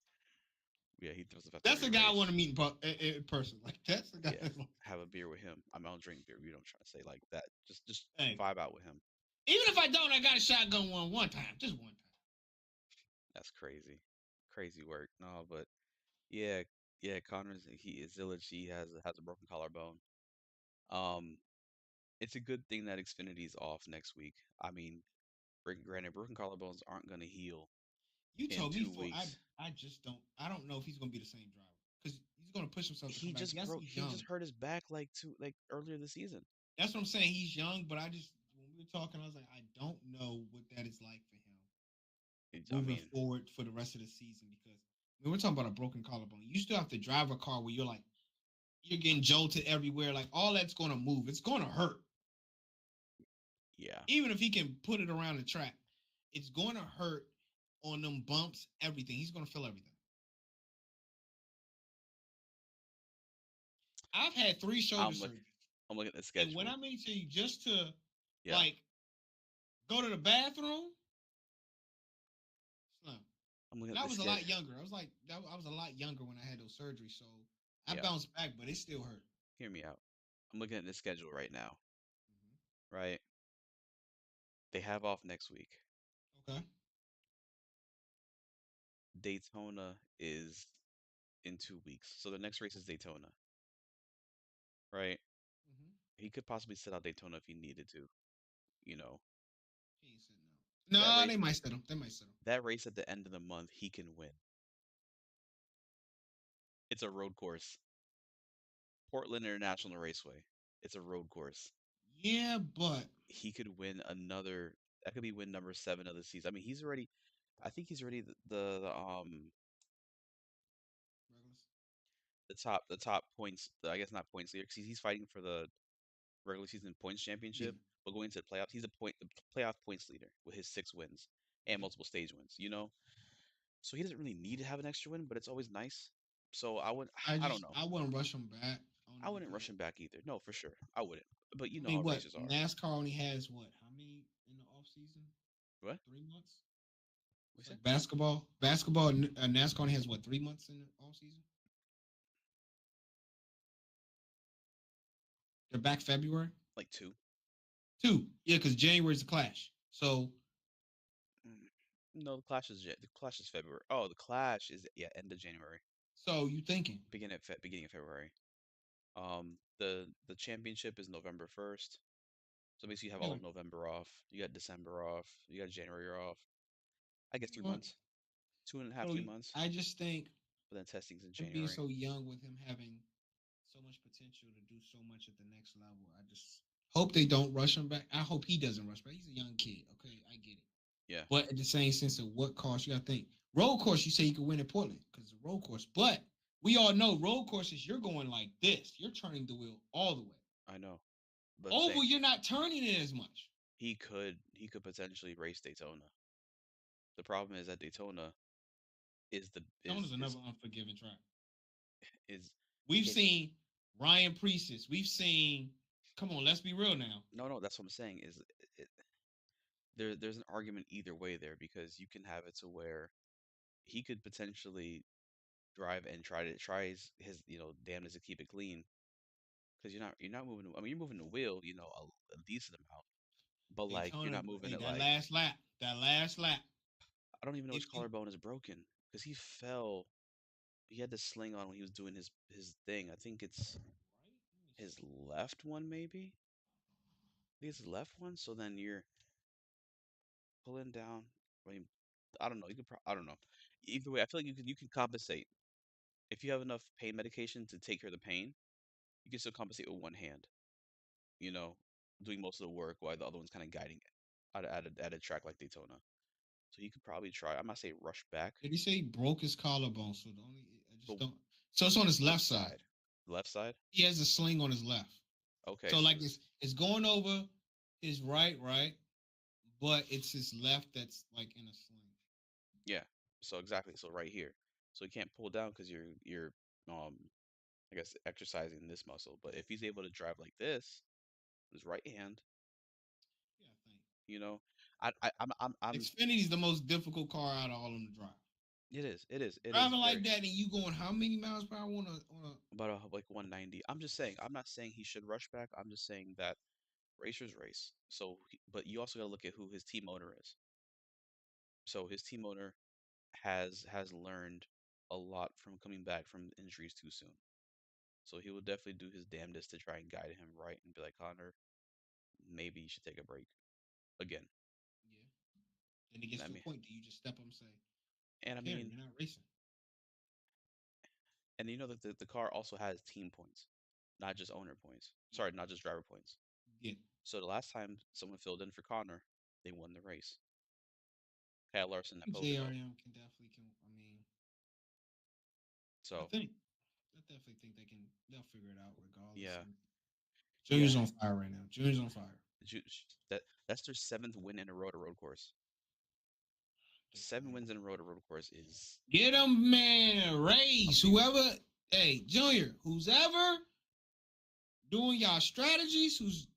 Yeah, he throws up after That's every the guy I want race. to meet in person. Like that's the guy. Yeah, That's like, have a beer with him. I mean, I don't drink beer. We don't try to say like that. Just hey, vibe out with him. even if I don't, I got a shotgun one time, just one time. That's crazy, crazy work. No, but yeah, yeah. Connor's he is Zillage. He has a broken collarbone. Um, it's a good thing that Xfinity's off next week. I mean, granted, broken collarbones aren't going to heal You in told me two for weeks. I just don't. I don't know if he's gonna be the same driver because he's gonna push himself to come back. Yes, he's He just young. hurt his back like earlier this season. That's what I'm saying. He's young, but I just when we were talking, I was like, I don't know what that is like for him I moving mean, forward for the rest of the season because we're talking about a broken collarbone. You still have to drive a car where you're getting jolted everywhere. Like all that's going to move. It's going to hurt. yeah. Even if he can put it around the track, it's going to hurt on them bumps. Everything. He's going to feel everything. I've had 3 shoulder I'm look surgeries, I'm looking at the and when schedule. I made sure you just to Yeah, like go to the bathroom, Slim. I'm looking And at I the was a lot schedule. younger. I was a lot younger when I had those surgeries. So I Yeah, bounced back, but it still hurt. hear me out. I'm looking at the schedule right now, Hmm. right? They have off next week. Okay. Daytona is in 2 weeks. So the next race is Daytona, right? Hmm. He could possibly sit out Daytona if he needed to. You know, He ain't sitting out. that No, race, they might sit him. They might sit him. that race at the end of the month, he can win. It's a road course. Portland International Raceway. It's a road course. Yeah, but He could win another. That could be win number 7 of the season. I mean, he's already. I think he's already Regulus. the top points. I guess not points leader because he's fighting for the regular season points Yeah. championship. But going into the playoffs, he's the playoff points leader with his 6 wins and Yeah. multiple stage wins. So he doesn't really need to have an extra win, but it's always nice. So I would. I don't know. I wouldn't rush him back only I wouldn't rush because him back either. No, for sure. I wouldn't. But you I know mean, how what racers are. NASCAR only has what? How many in the off season? What? 3 months. What It's you say? like basketball. Basketball, NASCAR only has what? 3 months in the off season. They're back February. Like two? Two. Yeah, because January is the Clash. So Mm. No, the Clash is February. Oh, the Clash is end of January, you thinking? beginning of February. The championship is November 1st. So basically, you have all Yeah. of November off. You got December off. You got January off. I guess You know three what? months, two and a half, So 2 months. I just think But then testing's in him being January. so young with him having so much potential to do so much at the next level. I just hope they don't rush him back. I hope he doesn't rush back. He's a young kid. Okay, I get it. Yeah, But at the same sense of what course, you got to think road course. You say you could win at Portland because it's a road course, but we all know road courses. You're going like this. You're turning the wheel all the way. I know. But I'm saying Oval, you're not turning it as much. he could potentially race Daytona. The problem is at Daytona is the Daytona's another unforgiving track. is We've it seen Ryan Priestess. We've seen. Come on, let's be real now. no, that's what I'm saying is it, there's an argument either way there because you can have it to where he could potentially drive and try his damnedest to keep it clean because you're not moving. I mean, you're moving the wheel, a decent amount, but like you're Daytona, not moving hey, it that like last lap, that last lap. I don't even know If which you collarbone is broken because he fell. He had the sling on when he was doing his thing. I think it's right, let me his see. left one, maybe. I think it's his left one. So then you're pulling down. I mean, I don't know. I don't know. Either way, I feel like you can compensate if you have enough pain medication to take care of the pain. You can still compensate with one hand. You know, doing most of the work while the other one's kind of guiding it at a track like Daytona. So you could probably try. I'm not say rush back, Did he say he broke his collarbone? So the only I just but don't. So it's on his left which side. side? Left side? He has a sling on his left. Okay, So so like this it's going over his right, but it's his left that's like in a sling. yeah. So exactly. So right here. So you can't pull down because you're um I guess exercising this muscle. But if he's able to drive like this, with his right hand, Yeah, I think you know, I'm Xfinity's the most difficult car out of all of them to drive. it is Driving like very that and you going how many miles per hour on a about like 190. I'm just saying. I'm not saying he should rush back. I'm just saying that racers race. But you also got to look at who his team owner is. So his team owner has learned a lot from coming back from injuries too soon. So he will definitely do his damnedest to try and guide him right and be like, Connor, maybe you should take a break again. yeah. Then it gets I to a mean, point that you just step up and say, I and don't I care, mean, you're not racing. and you know that the car also has team points, not just owner points. Yeah. Sorry, not just driver points. Yeah. So the last time someone filled in for Connor, they won the race. Kyle Larson and Pocono. JRM can definitely can. I mean, I So think I definitely think they'll figure it out regardless. yeah, And yeah. Junior's on fire right now. Junior's on fire. That's their seventh win in a road to road course. Seven Daytona. wins in a road to road course is Get them, man. Race. unbelievable. Whoever, hey, Junior, who's ever doing y'all strategies, who's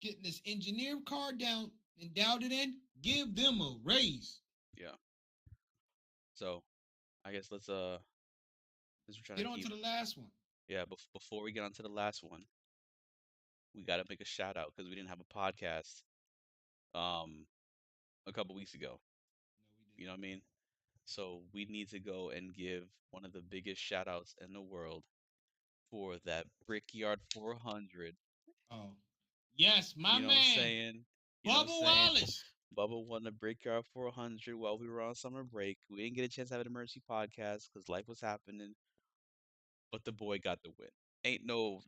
getting this engineer car down and dialed it in, give them a raise. Yeah. So I guess let's we're trying Get to on to keep the last one. Yeah, before we get on to the last one, we got to make a shout out because we didn't have a podcast um a couple weeks ago. No, we You know didn't. what I mean? So we need to go and give one of the biggest shout outs in the world for that Brickyard 400. Oh, yes, my You know what I'm man, saying? You know what I'm Bubba saying? Wallace. Bubba won the Brickyard 400 while we were on summer break. We didn't get a chance to have an emergency podcast because life was happening, but the boy got the win.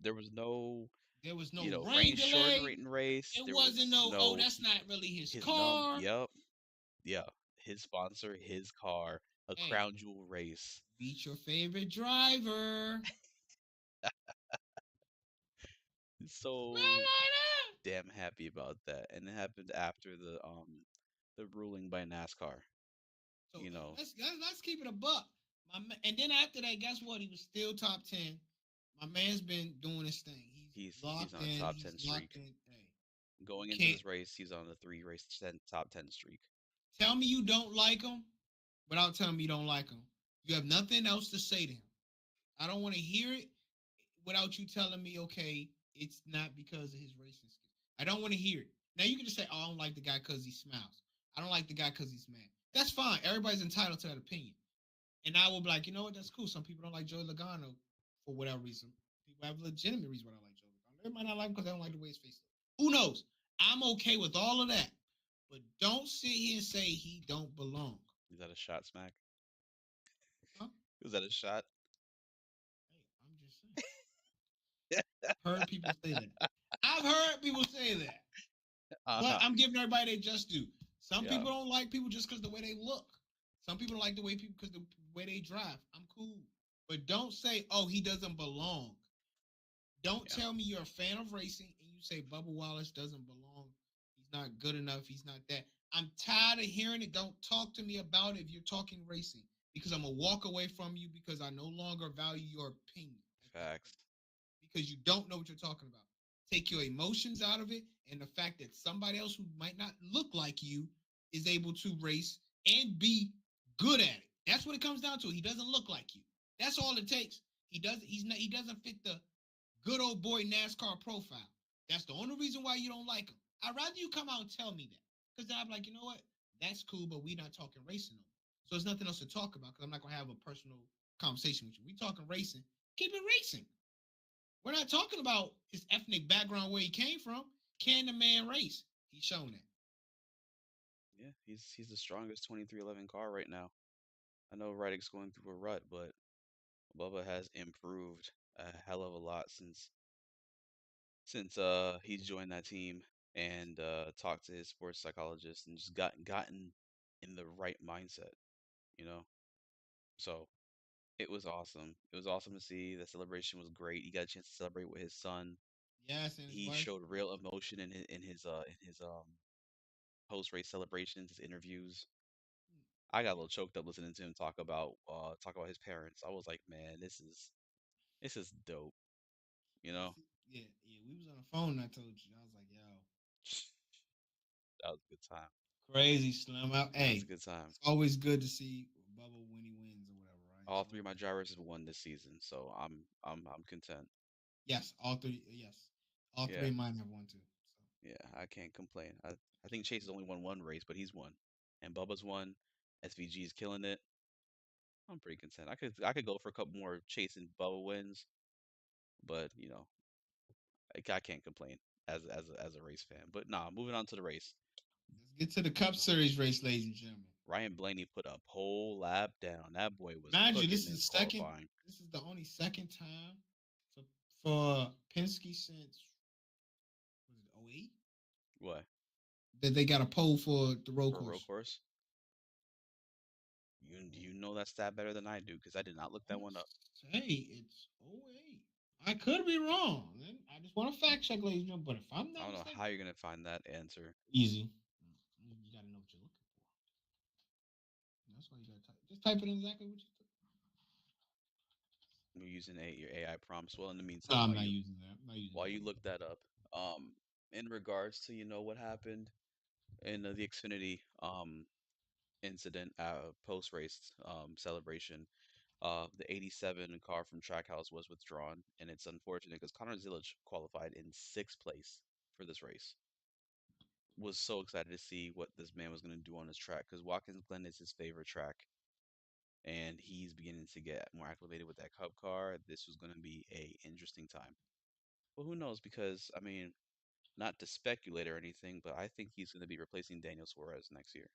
There was no, There was no rain rain delay. shortening race. It There wasn't was no. Oh, no, that's not really his his num, car. yep, yeah, his sponsor, his car, a Hey, crown jewel race. beat your favorite driver. So damn happy about that. And it happened after the ruling by NASCAR. So You know, let's keep it a buck. And then after that, guess what? He was still top 10. My man's been doing his thing. He's he's locked on a in. top He's 10 locked streak. in. Hey, you Going into can't this race, he's on a top 10 streak. tell me you don't like him without telling me you don't like him. You have nothing else to say to him. I don't want to hear it without you telling me, okay, it's not because of his racing skills. I don't want to hear it. Now you can just say, oh, I don't like the guy because he smiles. I don't like the guy because he's mad. That's fine. Everybody's entitled to that opinion. And I will be like, you know what? That's cool. Some people don't like Joey Logano for whatever reason. People have legitimate reason why I don't like Joey Logano. They might not like him because they don't like the way his face looks. Who knows? I'm okay with all of that. But don't sit here and say he don't belong. Is that a shot, Smack? Huh? Was that a shot? Hey, I'm just saying. Heard people say that. I've heard people say that. But Uh-huh. I'm giving everybody their just due. Some Yeah, people don't like people just because the way they look. Some people don't like the way people because the way they drive. I'm cool. But don't say, oh, he doesn't belong. Don't yeah, tell me you're a fan of racing and you say Bubba Wallace doesn't belong. He's not good enough. He's not that. I'm tired of hearing it. Don't talk to me about it if you're talking racing because I'm going to walk away from you because I no longer value your opinion at that point facts. because you don't know what you're talking about. Take your emotions out of it and the fact that somebody else who might not look like you is able to race and be good at it. That's what it comes down to. He doesn't look like you. That's all it takes. He doesn't fit the good old boy NASCAR profile. That's the only reason why you don't like him. I'd rather you come out and tell me that. Because then I'm like, you know what? That's cool, but we're not talking racing no more. So there's nothing else to talk about because I'm not gonna have a personal conversation with you. We talking racing. Keep it racing. We're not talking about his ethnic background where he came from. Can the man race? He's shown that. Yeah, he's the strongest 2311 car right now. I know Reddick's going through a rut, but Bubba has improved a hell of a lot since he's joined that team and talked to his sports psychologist and just gotten in the right mindset, you know. So it was awesome. It was awesome to see. The celebration was great. He got a chance to celebrate with his son. Yes, and his He wife. showed real emotion in his post race celebrations, his interviews. I got a little choked up listening to him talk about his parents. I was like, man, this is dope, you Yes, know. yeah, yeah. We was on the phone and I told you. I was like, yo, That was a good time. crazy slim out. That was a Hey, good time. it's always good to see Bubba when he wins or whatever, right? All It's three of always my drivers have won this season, so I'm content. yes, all three. Yes, all three Yeah, of mine have won too. So yeah, I can't complain. I think Chase has only won one race, but he's won, and Bubba's won. SVG's killing it. I'm pretty content. I could go for a couple more Chase and Bubba wins, but I can't complain as a race fan. But nah, moving on to the race. let's get to the Cup Series race, ladies and gentlemen. Ryan Blaney put a whole lap down. That boy was Mind you, cooking this in is second. qualifying. This is the only second time for Penske since was it '08 What that they got a pole for the road for a road course. course? You know that stat better than I do because I did not look I that want one up. to say it's '08. I could be wrong. I just want to fact check, ladies and gentlemen. But if I'm I not don't know mistaken, how you're gonna find that answer. easy. You got to know what you're looking for. That's why you got to type. Just type it in exactly what you. You're using your AI prompts. Well, in the No, meantime, I'm while not you using that. I'm not using while that. you look that up, in regards to what happened in the Xfinity incident post race celebration, The '87 car from Trackhouse was withdrawn, and it's unfortunate because Connor Zilic qualified in sixth place for this race. Was so excited to see what this man was going to do on this track because Watkins Glen is his favorite track, and he's beginning to get more acclimated with that Cup car. This was going to be a interesting time. Well, who knows? Because I mean, not to speculate or anything, but I think he's going to be replacing Daniel Suarez next year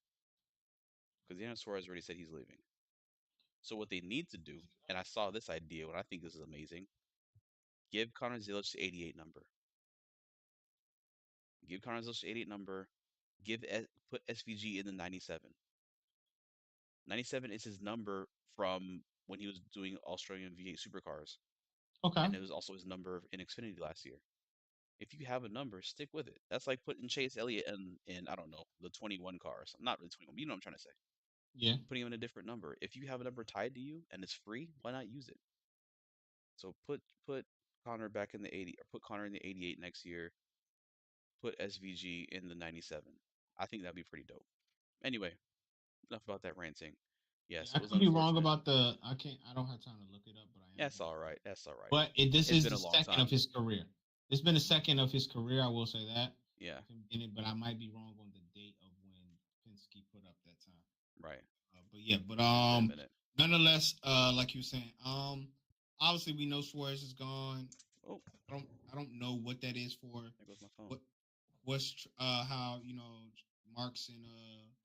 because Daniel Suarez already said he's leaving. So what they need to do, and I saw this idea, and I think this is amazing. Give Connor Zilic the 88 number. Give Connor Zilic the 88 number. Put SVG in the 97. 97 is his number from when he was doing Australian V8 supercars, Okay. and it was also his number in Xfinity last year. If you have a number, stick with it. That's like putting Chase Elliott in I don't know the 21 car or something. Not really 21, but you know what I'm trying to say. Yeah. Putting him in a different number. If you have a number tied to you and it's free, why not use it? So put Connor back in the 80 or put Connor in the 88 next year. Put SVG in the 97. I think that'd be pretty dope. Anyway, enough about that ranting. Yeah, Yes, I it was could be wrong unfortunate. about the. I can't. I don't have time to look it up, but I am That's going all to. right. That's all right. But this It's is been the a long second of time. his career. It's been the second of his career. I will say that. Yeah, In it, but I might be wrong on the date of when Penske put up that time. right. But yeah, but It's been a minute. nonetheless, like you were saying, obviously we know Suarez is gone. Oh, I don't know what that is for. there goes my phone. What what's how Mark's and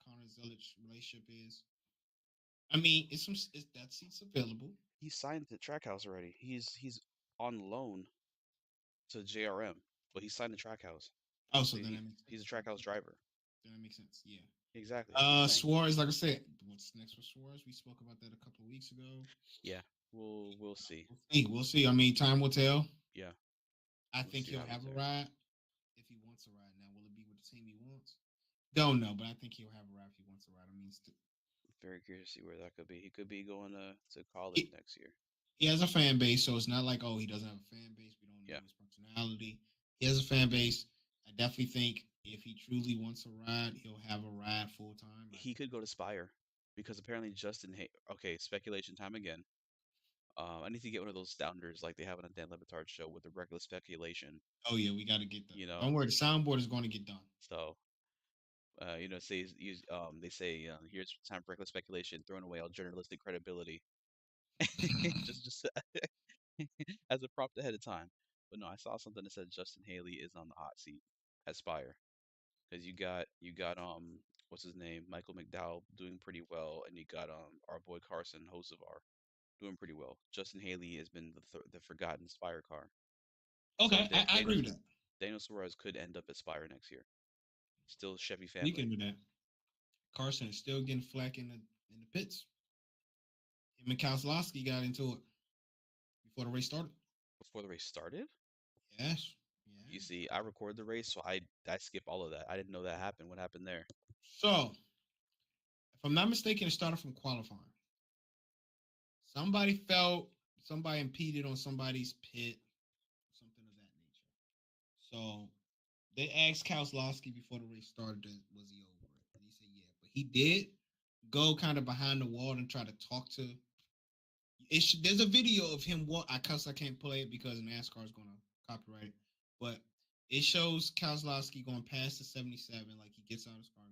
Connor Zilic relationship is. I mean, it's that seat's available. He signed to Trackhouse already. He's on loan to JRM, but he signed the Trackhouse. Oh, So so then that makes he's a sense. Trackhouse driver. Then that makes sense. Yeah. Exactly. That's what I'm saying. Suarez, like I said, what's next for Suarez? We spoke about that a couple of weeks ago. Yeah, we'll see. We'll see. We'll see. I mean, time will tell. Yeah, I we'll think see what he'll happens have a there. ride if he wants a ride. Now, will it be with the team he wants? Don't know, but I think he'll have a ride if he wants a ride. I mean, Very curious to see where that could be. He could be going to college he, next year. he has a fan base, so it's not like, oh, he doesn't have a fan base. We don't know Yeah, his personality. He has a fan base. I definitely think if he truly wants a ride, he'll have a ride full time. he could go to Spire because apparently okay, speculation time again. I need to get one of those sounders like they have on a Dan Levitard show with the regular speculation. Oh yeah, we got to get the. You know, Don't worry, the soundboard is going to get done. so say use they say here's time for reckless speculation, throwing away all journalistic credibility, just as a prompt ahead of time. But no, I saw something that said Justin Haley is on the hot seat at Spire because you got what's his name, Michael McDowell doing pretty well, and you got our boy Carson Hocevar doing pretty well. Justin Haley has been the forgotten Spire car, so Okay, I agree with that. Daniel Suarez could end up at Spire next year. Still Chevy family Speaking of that, Carson is still getting flack in the pits. Him and Kozlowski got into it before the race started. before the race started. Yes. You Yes. see, I recorded the race, so I skip all of that. I didn't know that happened. What happened there? So, if I'm not mistaken, it started from qualifying. Somebody impeded on somebody's pit, something of that nature. So they asked Kozlowski before the race started, was he over it? And he said, yeah. But he did go kind of behind the wall and try to talk to. There's a video of him. I can't play it because NASCAR is going to copyright it. But it shows Kozlowski going past the 77, like he gets out of his car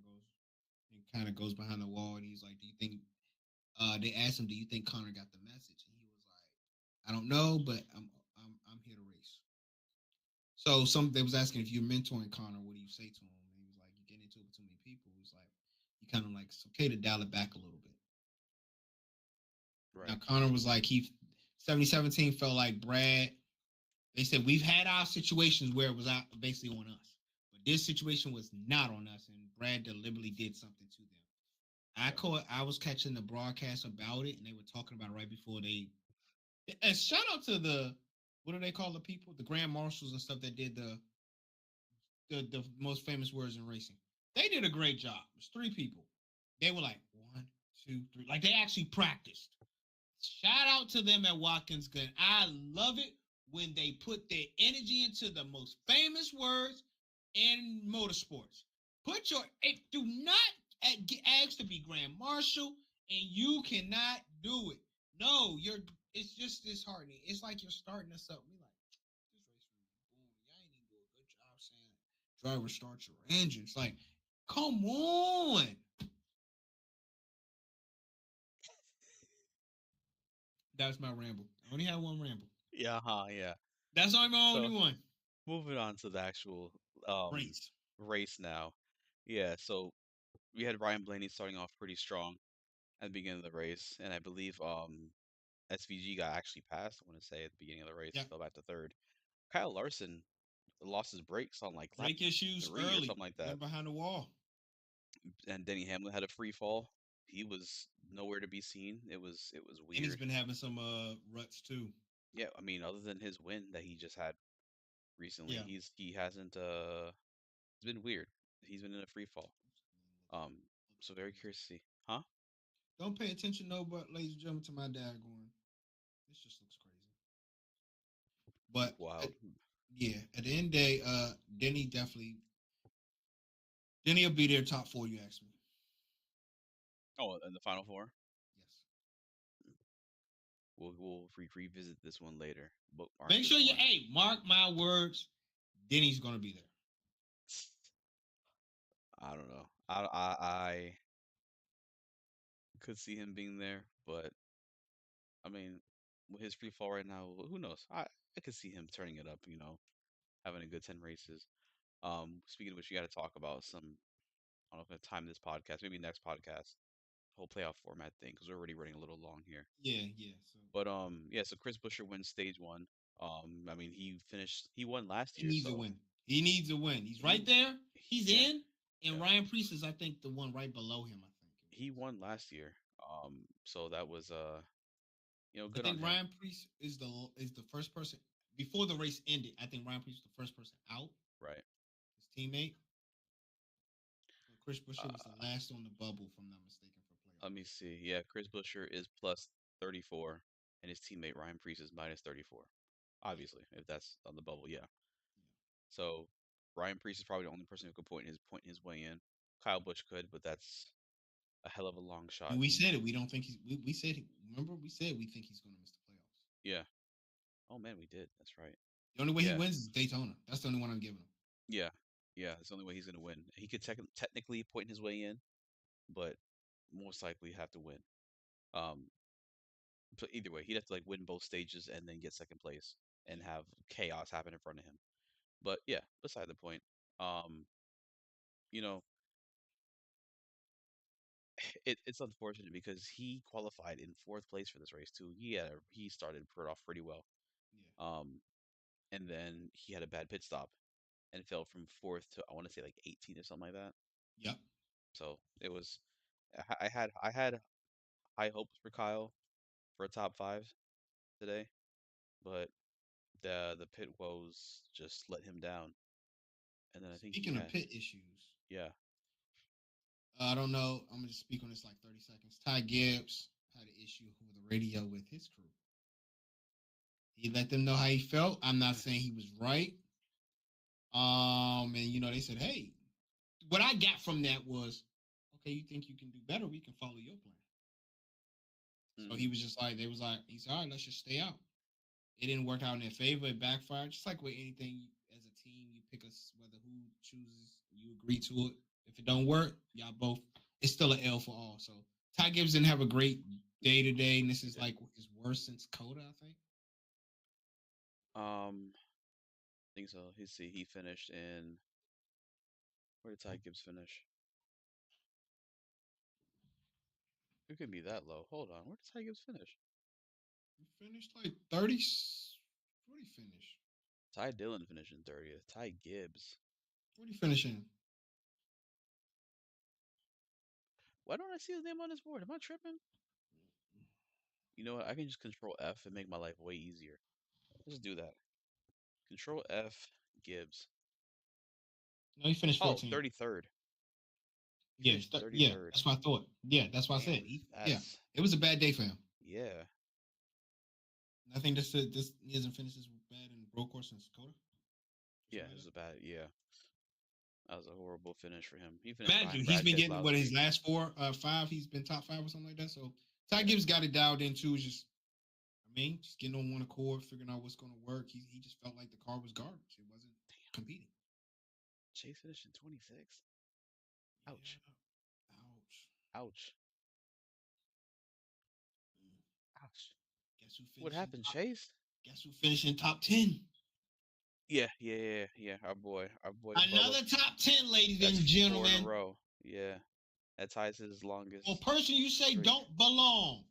and kind of goes behind the wall, and he's like, "Do you think?" They asked him, "Do you think Connor got the message?" And he was like, "I don't know, but I'm here to race." So they was asking if you're mentoring Connor, what do you say to him? And he was like, "You get into it with too many people." He's like, "You kind of like it's okay to dial it back a little bit." Now Right. Connor was like 7017 felt like Brad. They said we've had our situations where it was out basically on us, but this situation was not on us, and Brad deliberately did something to them. Yep. I was catching the broadcast about it, and they were talking about it right before they. And shout out to the what do they call the people, the grand marshals and stuff that did the most famous words in racing. They did a great job. It's three people. They were like 1, 2, 3. Like they actually practiced. Shout out to them at Watkins Glen. I love it when they put their energy into the most famous words in motorsports. Do not ask to be Grand Marshal, and you cannot do it. No, it's just disheartening. It's like you're starting us up. We like this race, boom. Y'all ain't even do a good job saying driver start your engines. Like, come on. That's my ramble. I only have one ramble. Yeah, yeah. That's only my only So one. moving on to the actual um Race. race now. Yeah, so we had Ryan Blaney starting off pretty strong at the beginning of the race, and I believe SVG got actually passed, I want to say, at the beginning of the race, Yeah. fell back to third. Kyle Larson lost his brakes on like lap Brake issues 3 or early. something like that. Went behind the wall. And Denny Hamlin had a free fall. He was nowhere to be seen. It was And he's weird. been having some ruts too. Yeah, I mean, other than his win that he just had recently, Yeah. he hasn't it's been weird. He's been in a free fall. Um, so very Crazy. curious to see. Huh? Don't pay attention, no, but ladies and gentlemen, to my dad going. This just looks crazy. But Wild. yeah, at the end of the day, Denny definitely Denny will be there top four. You ask me. Oh, and the final four. Yes. We'll revisit this one later. Bookmark Make this sure you one. mark my words. Denny's gonna be there. I don't know. I could see him being there, but I mean, with his free fall right now, who knows? I could see him turning it up. Having a good 10 races. Speaking of which, you got to talk about some. I don't know if I have time this podcast, maybe next podcast, whole playoff format thing, because we're already running a little long here. Yeah, yeah. So But yeah. So Chris Buescher wins stage one. I mean, he won last he year, needs a so win. He needs a win. He's right he, there. He's yeah, in. And yeah, Ryan Priest is, I think, the one right below him. I think it he was. won last year. So that was I good on think him, Ryan Priest is the first person before the race ended. I think Ryan Priest was the first person out. right? His teammate. And Chris Buescher was the Uh, last on the bubble, if I'm not mistaken, for Let playoffs. me see. Yeah, Chris Buescher is plus 34, and his teammate Ryan Priest is minus 34. Yeah, Obviously, if that's on the bubble, yeah. yeah. So Ryan Priest is probably the only person who could point his way in. Kyle Busch could, but that's a hell of a long shot. And we said it. We don't think he's. We said. Remember, we said we think he's going to miss the playoffs. Yeah. Oh man, we did. That's right. The only way he Yeah. wins is Daytona. That's the only one I'm giving him. Yeah. Yeah. That's the only way he's gonna win. He could technically point his way in, but most likely have to win. Um. So either way, he'd have to like win both stages and then get second place and Yeah, have chaos happen in front of him. But yeah, beside the point. Um. You know, it's unfortunate because he qualified in fourth place for this race too. He started off pretty well. yeah, Um, and then he had a bad pit stop and fell from fourth to I want to say like 18 or something like that. yep. So it was I had high hopes for Kyle for a top five today, but the pit woes just let him down. And then I think he Speaking of had pit issues, yeah. I don't know. I'm gonna just speak on this like 30 seconds. Ty Gibbs had an issue over the radio with his crew. He let them know how he felt. I'm not saying he was right. And they said, hey, what I got from that was, okay, you think you can do better? We can follow your plan. So he Mm, was just like, they was like, he's all right. Let's just stay out. It didn't work out in their favor. It backfired. Just like with anything, as a team, you pick us whether who chooses, you agree to it. If it don't work, y'all both. It's still an L for all. So Ty Gibbs didn't have a great day today, and this he is didn't. like his worst since Coda, I think. I think so. He finished in where did Ty Gibbs finish? It could be that low. Hold on. Where did Ty Gibbs finish? He finished like 30. What did he finish? Ty Dillon finished in 30th. Ty Gibbs. What did he finish in? Why don't I see his name on this board? Am I tripping? You know what? I can just control F and make my life way easier. Let's do that. Control F Gibbs. No, he finished Oh, 14. 33rd. He Yeah, finished yeah, 33rd. that's what I thought. Yeah, that's what I said. Damn, Yeah, that's it was a bad day for him. yeah. I think this he hasn't finished this bad in road course since Coda. Or Yeah, something it like was that. a bad yeah. That was a horrible finish for him. He finished Imagine behind he's Brad been getting what his Keselowski. last five. He's been top five or something like that. So Ty Yeah. Gibbs got it dialed in too. Just I mean, just getting on one accord, figuring out what's going to work. He just felt like the car was garbage. It wasn't competing. Chase finished in 26. Ouch. Yeah. Ouch. Ouch. Mm. Ouch. Guess who What finished in happened, top? Chase? Guess who finished in top 10? Yeah. Our boy Bubba. Another top 10, ladies That's and four in a gentlemen. row. Yeah, that ties his A longest person you say streak. don't belong.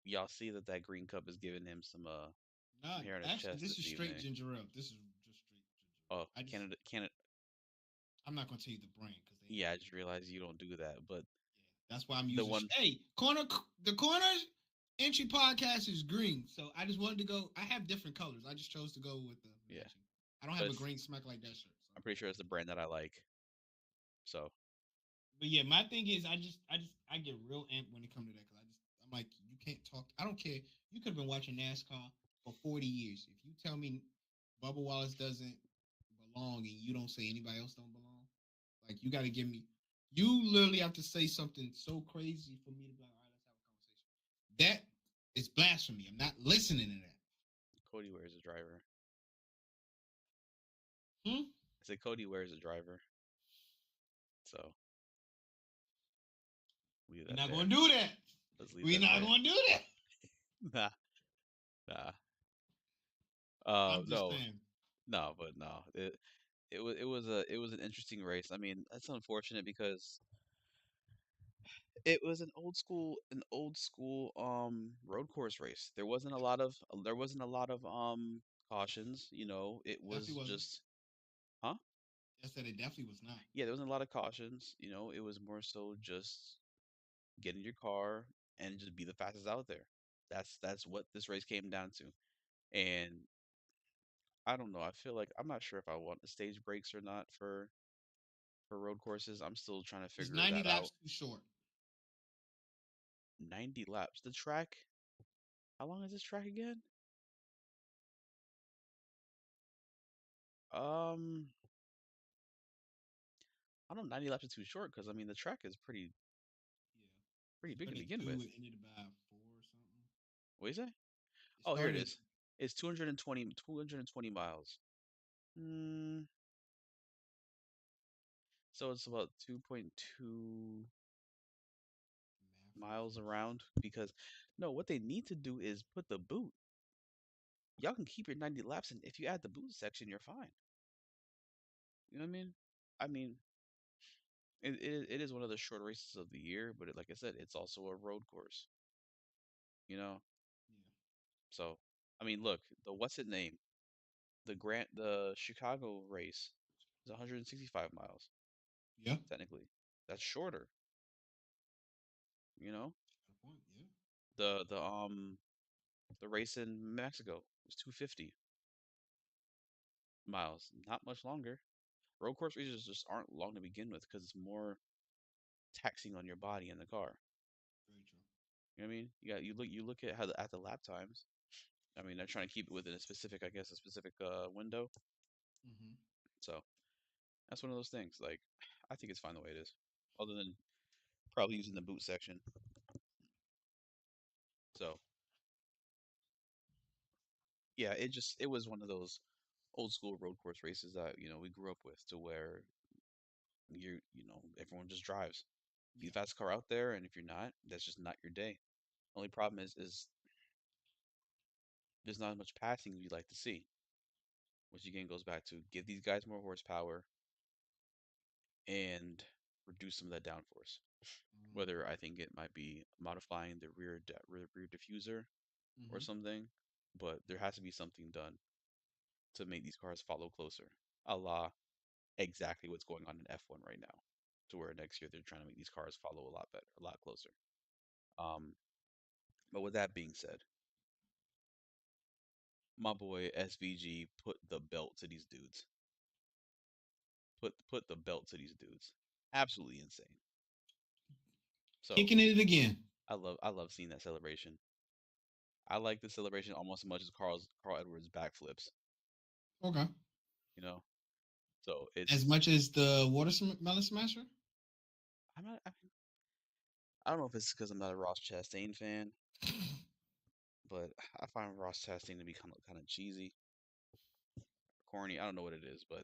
Y'all see that that green cup is giving him Nah, some hair on his actually, chest this this is straight evening. ginger ale. This is just straight ginger ale. Oh, Canada. I'm not gonna tell you the brand because they Yeah, I don't. just realized you don't do that. But Yeah, that's why I'm the using. one, Hey, the corners entry podcast is green, so I just wanted to go. I have different colors. I just chose to go with the yeah, matching. I don't but have a green smack like that shirt. So. I'm pretty sure it's the brand that I like. So But yeah, my thing is, I get real amped when it comes to that because I'm like, you can't talk. I don't care. You could have been watching NASCAR for 40 years. If you tell me Bubba Wallace doesn't belong and you don't say anybody else don't belong, like you got to give me. You literally have to say something so crazy for me to be like, all right, let's have a conversation. That is blasphemy. I'm not listening to that. Cody wears a driver. Hmm? I said Cody wears a driver. So leave We're that not there. gonna do that. Let's leave We're that not there. gonna do that. Nah, nah. I'm just No, saying. no, but no. It was an interesting race. I mean, that's unfortunate because it was an old school road course race. There wasn't a lot of cautions, you know. It Definitely was wasn't. just huh? I said it definitely was not. Yeah, there wasn't a lot of cautions, you know. It was more so just get in your car and just be the fastest out there. That's what this race came down to. And I don't know. I feel like I'm not sure if I want the stage breaks or not for road courses. I'm still trying to Is figure 90 that laps out. too short? 90 laps. The track. How long is this track again? Um, I don't know. 90 laps is too short because I mean the track is Yeah. pretty big to Started at begin 2, with. it ended about 4 or something. What do you say? It Oh, here it started is. It's 220 miles. Mm, so it's about 2.2 math miles majors. around because no, what they need to do is put the boot. Y'all can keep your 90 laps and if you add the boot section, you're fine. You know what I mean? I mean, it is one of the short races of the year, but like I said, it's also a road course, you know? Yeah. So, I mean, look, the what's it name? The Chicago race is 165 miles, Yeah. technically. That's shorter, you know? Got a point. Yeah. The the um the race in Mexico was 250 miles, not much longer. Road course races just aren't long to begin with because it's more taxing on your body in the car. Very true. You know what I mean? You look at how at the lap times. I mean, they're trying to keep it within a specific, I guess, a specific window. Mm-hmm. So that's one of those things. Like, I think it's fine the way it is. Other than probably using the boot section. So yeah, it was one of those old school road course races that we grew up with, to where everyone just drives. Be Yeah. the fastest car out there, and if you're not, that's just not your day. Only problem is there's not as much passing as you'd like to see, which again goes back to give these guys more horsepower and reduce some of that downforce. Mm-hmm. Whether I think it might be modifying the rear diffuser or Mm-hmm. something, but there has to be something done to make these cars follow closer, a la exactly what's going on in F1 right now, to where next year they're trying to make these cars follow a lot better, a lot closer. Um, but with that being said, my boy SVG put the belt to these dudes. Put the belt to these dudes. Absolutely insane. So Kicking it again. I love seeing that celebration. I like the celebration almost as much as Carl Edwards backflips. Okay. You know, so As it's much as the watermelon smasher. I'm not. I don't know if it's because I'm not a Ross Chastain fan, but I find Ross Chastain to be kind of cheesy, corny. I don't know what it is, but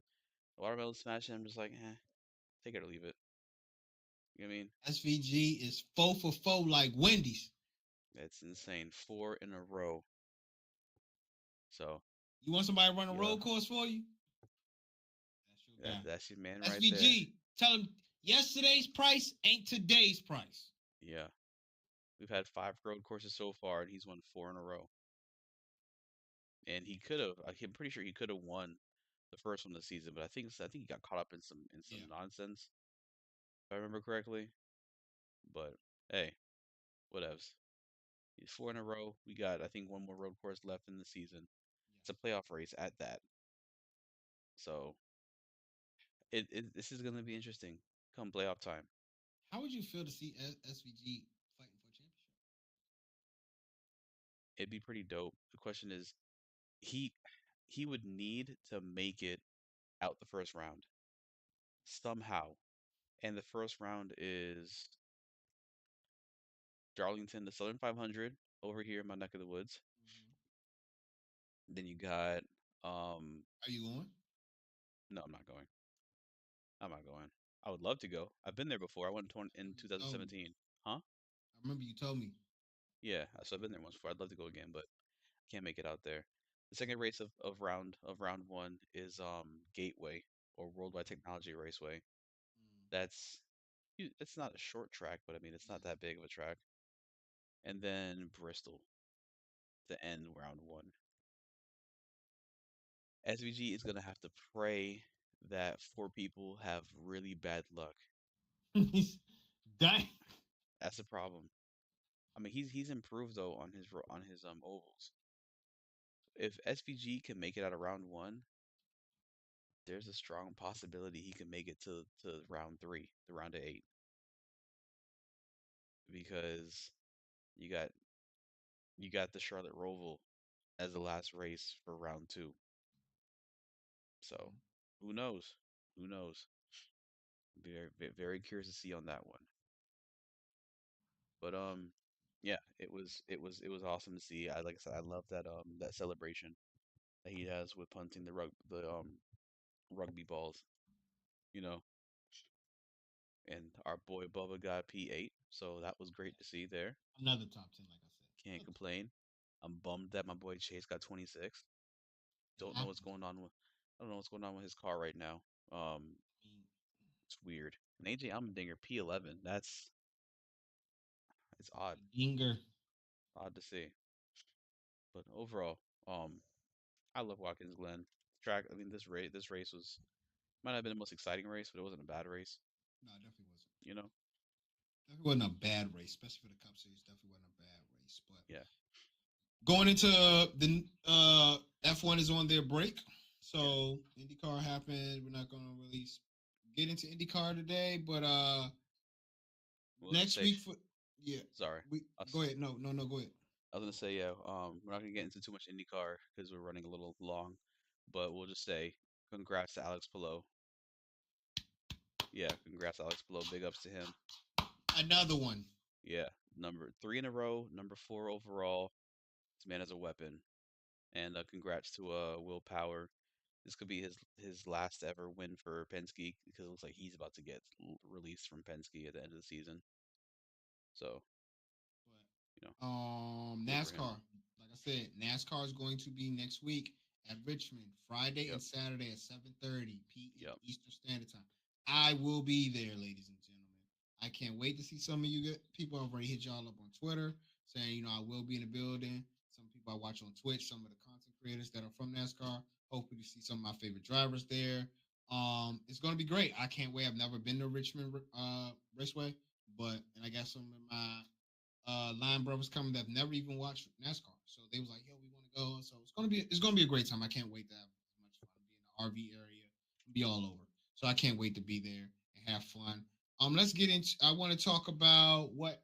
watermelon smashing, I'm just like, take it or leave it. You know what I mean? SVG is 4 for 4 like Wendy's. It's insane. 4 in a row. So You want somebody to run a yeah, road course for you? That's your guy. that's your man right there. SVG, tell him yesterday's price ain't today's price. Yeah, we've had 5 road courses so far, and he's won 4 in a row. And he could have. I'm pretty sure he could have won the first one of the season, but I think he got caught up in some Yeah. nonsense, if I remember correctly. But hey, whatevs. He's 4 in a row. We got I think one more road course left in the season. It's a Yes. playoff race at that. So this is gonna be interesting come playoff time. How would you feel to see SVG fighting for a championship? It'd be pretty dope. The question is, he he would need to make it out the first round somehow, and the first round is Darlington, the Southern 500 over here in my neck of the woods. Mm-hmm. Then you got Are you going? no, I'm not going. I'm not going. I would love to go. I've been there before. I went I in remember you told me. 2017. Huh? I remember you told me. Yeah, so I've been there once before. I'd love to go again, but I can't make it out there. The second race of round one is Gateway or Worldwide Technology Raceway. Mm. That's it's not a short track, but I mean it's not Yes. that big of a track. And then Bristol to end round one. SVG is gonna have to pray that 4 people have really bad luck. Dang. That's the problem. I mean, he's improved though on his ovals. If SVG can make it out of round one, there's a strong possibility he can make it to round three, the round of 8, because you got you got the Charlotte Roval as the last race for round two. So Mhm. who knows? Who knows? Very curious to see on that one. But yeah, it was awesome to see. I like I said, I love that celebration that he has with punting the rugby balls, you know. And our boy Bubba got P8, so that was great to see there. Another top 10, like I said. Can't Another top 10. complain. I'm bummed that my boy Chase got 26. It Don't know what's happens. going on with I don't know what's going on with his car right now. I mean, It's weird. And AJ Allmendinger P11. It's odd, Dinger. odd to see. But overall, I love Watkins Glen. Track. I mean, this race was might have been the most exciting race, but it wasn't a bad race. No, it definitely wasn't. You know? Definitely wasn't a bad race, especially for the Cup Series. Definitely wasn't a bad race. But Yeah, going into the F1 is on their break, yeah. so IndyCar happened. We're not going to really get into IndyCar today, but We'll just next say week for yeah, sorry. we go Us. ahead. No, no, no, go ahead. I was gonna say yeah. We're not gonna get into too much IndyCar because we're running a little long, but we'll just say congrats to Alex Palou. Yeah, congrats Alex Palou. Big ups to him. Another one. Yeah, number 3 in a row, number 4 overall. This man is a weapon. And congrats to Will Power. This could be his last ever win for Penske because it looks like he's about to get released from Penske at the end of the season. So you know, cool for him. NASCAR. Like I said, NASCAR is going to be next week at Richmond, Friday and Yep, Saturday at 7:30 p.m. yep. Eastern Standard Time. I will be there, ladies and gentlemen. I can't wait to see some of you people. I've already hit y'all up on Twitter saying, I will be in the building. Some people I watch on Twitch, some of the content creators that are from NASCAR. Hopefully to see some of my favorite drivers there. It's going to be great. I can't wait. I've never been to Richmond Raceway, and I got some of my line brothers coming that have never even watched NASCAR. So they was like, "Yo, we want to go." So it's gonna be a great time. I can't wait to have as much fun. Be in the RV area, be all over. So I can't wait to be there and have fun. Let's get into. I want to talk about what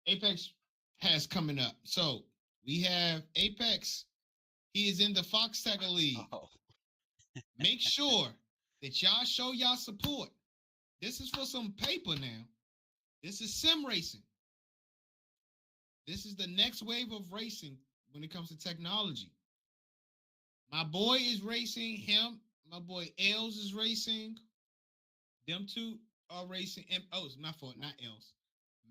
Apex has coming up. So we have Apex. He is in the Fox Tagger League. Oh, Make sure that y'all show y'all support. This is for some paper now. This is sim racing. This is the next wave of racing when it comes to technology. My boy is racing. My boy Els is racing. Them two are racing. Oh, it's my fault, not Els.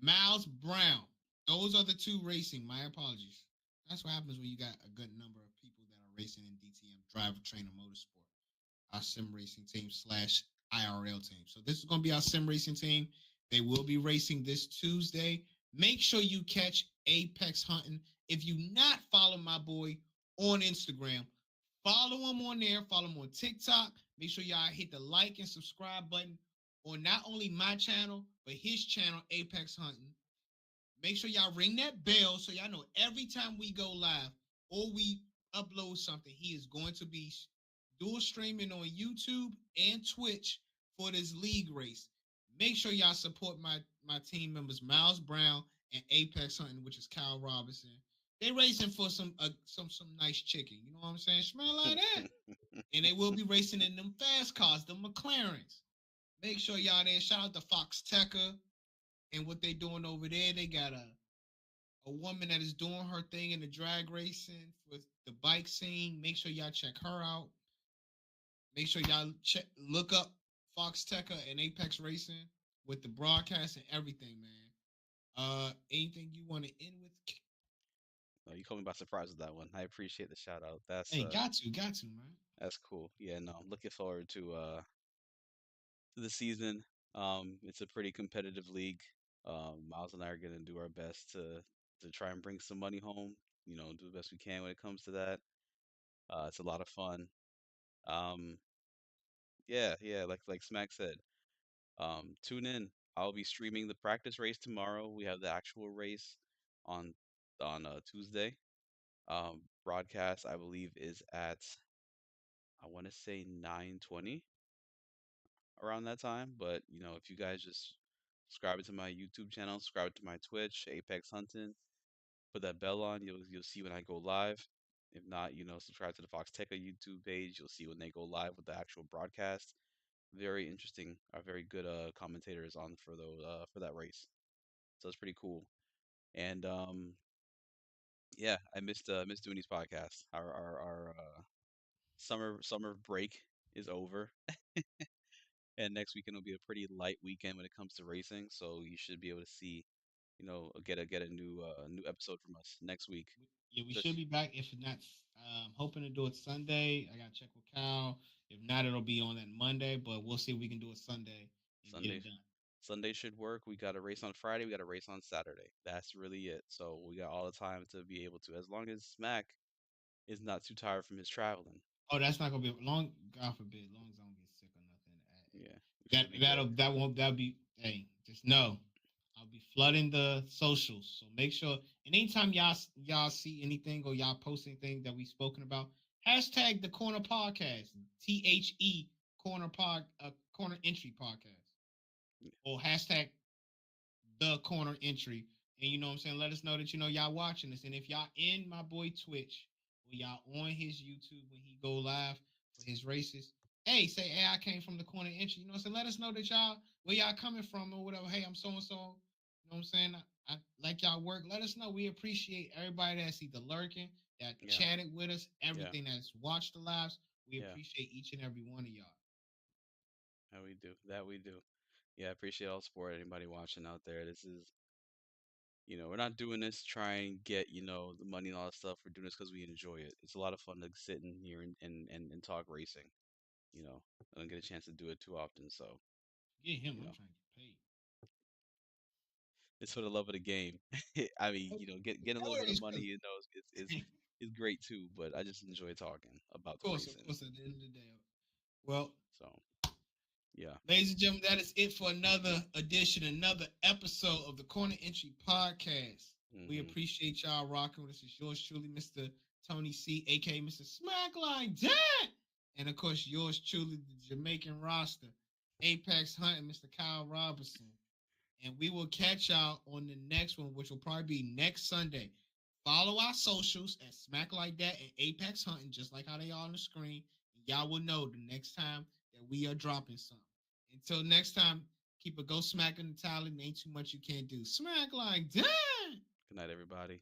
Miles Brown. Those are the two racing. My apologies. That's what happens when you got a good number of people that are racing in DTM, Driver Trainer Motorsport, our sim racing team slash IRL team. So this is going to be our sim racing team. They will be racing this Tuesday. Make sure you catch Apex Hunting. If you not follow my boy on Instagram, follow him on there. Follow him on TikTok. Make sure y'all hit the like and subscribe button on not only my channel, but his channel, Apex Hunting. Make sure y'all ring that bell so y'all know every time we go live or we upload something, he is going to be dual streaming on YouTube and Twitch for this league race. Make sure y'all support my team members, Miles Brown and Apex Hunting, which is Kyle Robinson. They racing for some nice chicken. You know what I'm saying? Smell like that. And they will be racing in them fast cars, the McLarens. Make sure y'all there. Shout out to Fox Tecker and what they doing over there. They got a woman that is doing her thing in the drag racing for the bike scene. Make sure y'all check her out. Make sure y'all look up Fox Tecker and Apex Racing with the broadcast and everything, man. Anything you want to end with? No, you caught me by surprise with that one. I appreciate the shout out. Hey, got to, man. That's cool. Yeah, no, I'm looking forward to the season. It's a pretty competitive league. Miles and I are gonna do our best to try and bring some money home. You know, do the best we can when it comes to that. It's a lot of fun. Um, yeah, yeah, like Smack said. Tune in. I'll be streaming the practice race tomorrow. We have the actual race on Tuesday. Broadcast I believe is at, I want to say 9:20 around that time. But you know, if you guys just subscribe to my YouTube channel, subscribe to my Twitch, Apex Hunting, put that bell on, you'll see when I go live. If not, you know, subscribe to the Fox Techa YouTube page. You'll see when they go live with the actual broadcast. Very interesting, very good commentators on for that race. So it's pretty cool. And yeah, I missed doing these podcasts. Our summer break is over, and next weekend will be a pretty light weekend when it comes to racing. So you should be able to see, you know, get a new episode from us next week. Yeah, we should Just be back. If not, hoping to do it Sunday. I got to check with Cal. If not, it'll be on that Monday, but we'll see if we can do it Sunday and get Sunday. it done. Sunday should work. We got a race on Friday. We got a race on Saturday. That's really it. So we got all the time to be able to, as long as Smack is not too tired from his traveling. Oh, that's not gonna be long. God forbid, long as I don't get sick or nothing. Yeah, we should be good. That be. Hey, just know, I'll be flooding the socials. So make sure. And anytime y'all see anything or y'all post anything that we spoken about, hashtag the Corner Podcast, Corner Entry Podcast, or hashtag the corner entry. And you know what I'm saying? Let us know that you know y'all watching this. And if y'all in my boy Twitch or y'all on his YouTube when he go live for his races, hey, say, hey, I came from the corner entry. You know what I'm saying? Let us know that y'all where y'all coming from or whatever. Hey, I'm so and so. You know what I'm saying? I like y'all work. Let us know. We appreciate everybody that's either lurking, that Yeah, chatted with us, yeah, everything that's watched the lives. We yeah. appreciate each and every one of y'all. That we do. That we do. Yeah, I appreciate all the support. Anybody watching out there. This is, you know, we're not doing this to try and get, you know, the money and all that stuff. We're doing this because we enjoy it. It's a lot of fun to sit in here and talk racing. You know, I don't get a chance to do it too often. So, Get him. you I'm know, trying to get paid. it's for the love of the game. I mean, you know, getting a little bit of Always money, good. you know, is great too. But I just enjoy talking about the Of racing. course, at the end of the day. Well, So, yeah. ladies and gentlemen, that is it for another edition, another episode of the Corner Entry Podcast. We Hmm. appreciate y'all rocking with us. It's yours truly, Mr. Tony C, aka Mr. Smack Like That. And of course, yours truly, the Jamaican roster, Apex Hunting, Mr. Kyle Robinson. And we will catch y'all on the next one, which will probably be next Sunday. Follow our socials at Smack Like That and Apex Hunting, just like how they are on the screen. And y'all will know the next time that we are dropping something. Until next time, keep a go smacking the talent. Ain't too much you can't do. Smack like that. Good night, everybody.